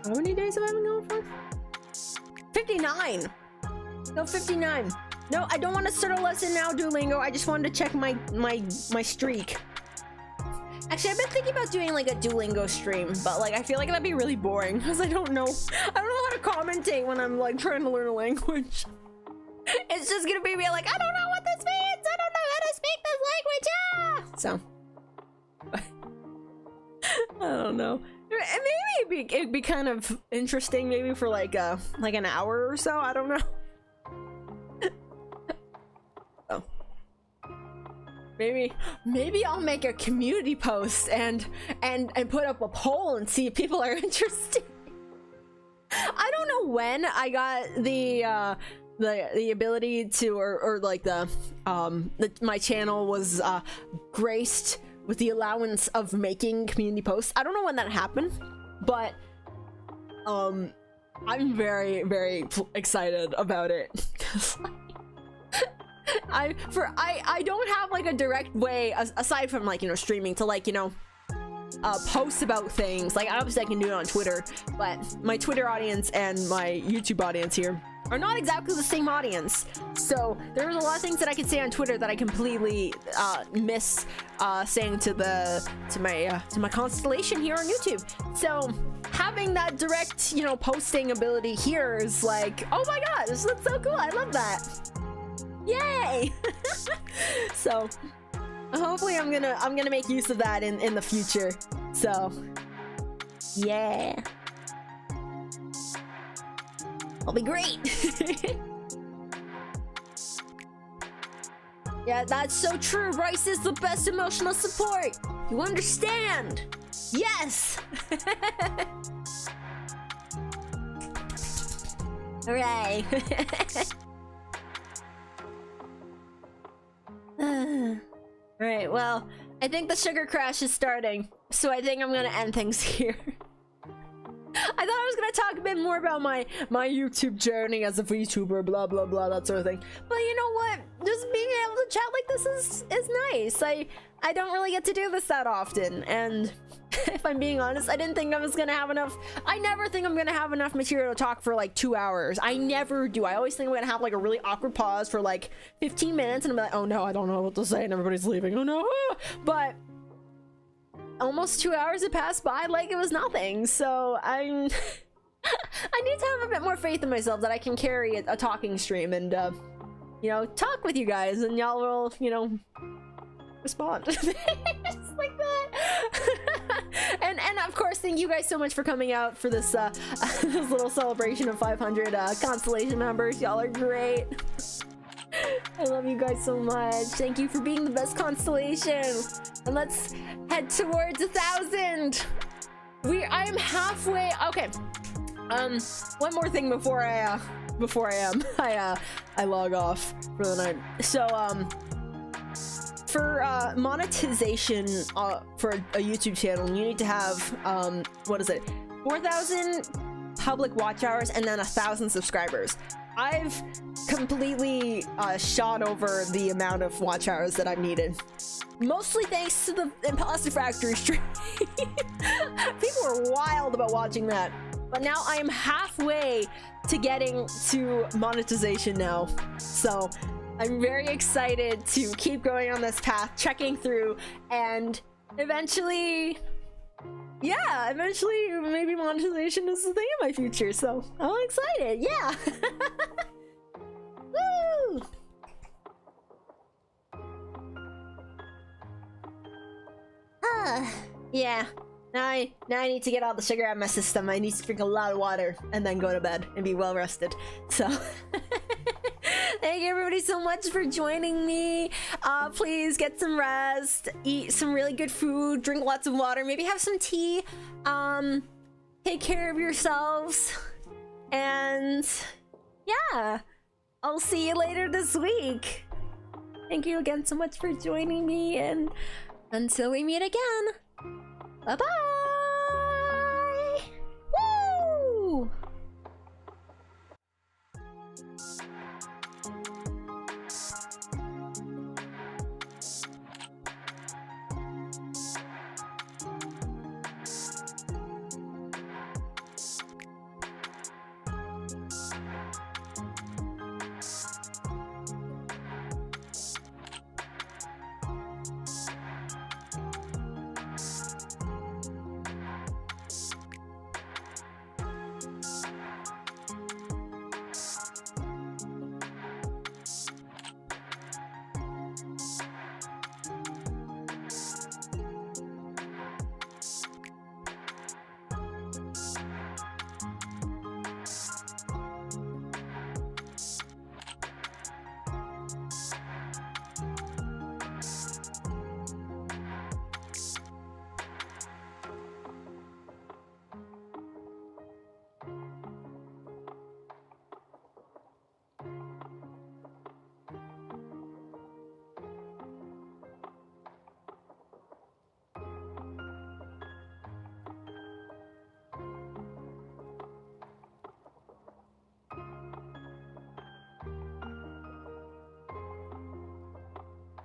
How many days have I been going for? 59! No, 59. No, I don't want to start a lesson now, Duolingo. I just wanted to check my streak. Actually, I've been thinking about doing like a Duolingo stream, but like I feel like that'd be really boring because I don't know how to commentate when I'm like trying to learn a language. It's just gonna be me like, I don't know what this means. I don't know how to speak this language. So I don't know. Maybe it'd be kind of interesting, maybe for like an hour or so. I don't know. Oh, maybe I'll make a community post and put up a poll and see if people are interested. I don't know when I got the ability to, or like my channel was graced with the allowance of making community posts. I don't know when that happened, but I'm very, very excited about it. I don't have like a direct way aside from like, you know, streaming to like, you know, post about things. Like obviously I can do it on Twitter, but my Twitter audience and my YouTube audience here are not exactly the same audience. So there's a lot of things that I can say on Twitter that I completely miss saying to my constellation here on YouTube. So having that direct, you know, posting ability here is like, oh my god, this looks so cool. I love that. Yay! So hopefully I'm gonna make use of that in the future. So yeah, it'll be great. Yeah, that's so true. Rice is the best emotional support. You understand? Yes. Hooray. Alright, well, I think the sugar crash is starting, so I think I'm gonna end things here. I thought I was gonna talk a bit more about my YouTube journey as a VTuber, blah blah blah, that sort of thing. But you know what? Just being able to chat like this is nice. I don't really get to do this that often, and if I'm being honest, I didn't think I was gonna have enough. I never think I'm gonna have enough material to talk for like 2 hours. I never do. I always think I'm gonna have like a really awkward pause for like 15 minutes, and I'm like, oh no, I don't know what to say, and everybody's leaving. Oh no, but almost 2 hours have passed by like it was nothing. So I need to have a bit more faith in myself that I can carry a talking stream and you know, talk with you guys, and y'all will, you know, respond. Just like that. and of course, thank you guys so much for coming out for this this little celebration of 500 constellation members. Y'all are great. I love you guys so much. Thank you for being the best constellation. And let's head towards 1,000. I am halfway. Okay. One more thing before I log off for the night. So for monetization for a YouTube channel, you need to have what is it? 4,000 public watch hours and then 1,000 subscribers. I've completely shot over the amount of watch hours that I've needed. Mostly thanks to the Imposter Factory stream. People were wild about watching that. But now I am halfway to getting to monetization now. So I'm very excited to keep going on this path, checking through, and eventually, yeah, maybe monetization is the thing in my future. So I'm excited. Yeah. Woo! Yeah. Now I need to get all the sugar out of my system. I need to drink a lot of water and then go to bed and be well rested. So thank you everybody so much for joining me. Please get some rest, eat some really good food, drink lots of water, maybe have some tea. Take care of yourselves, and yeah, I'll see you later this week. Thank you again so much for joining me, and until we meet again, bye bye.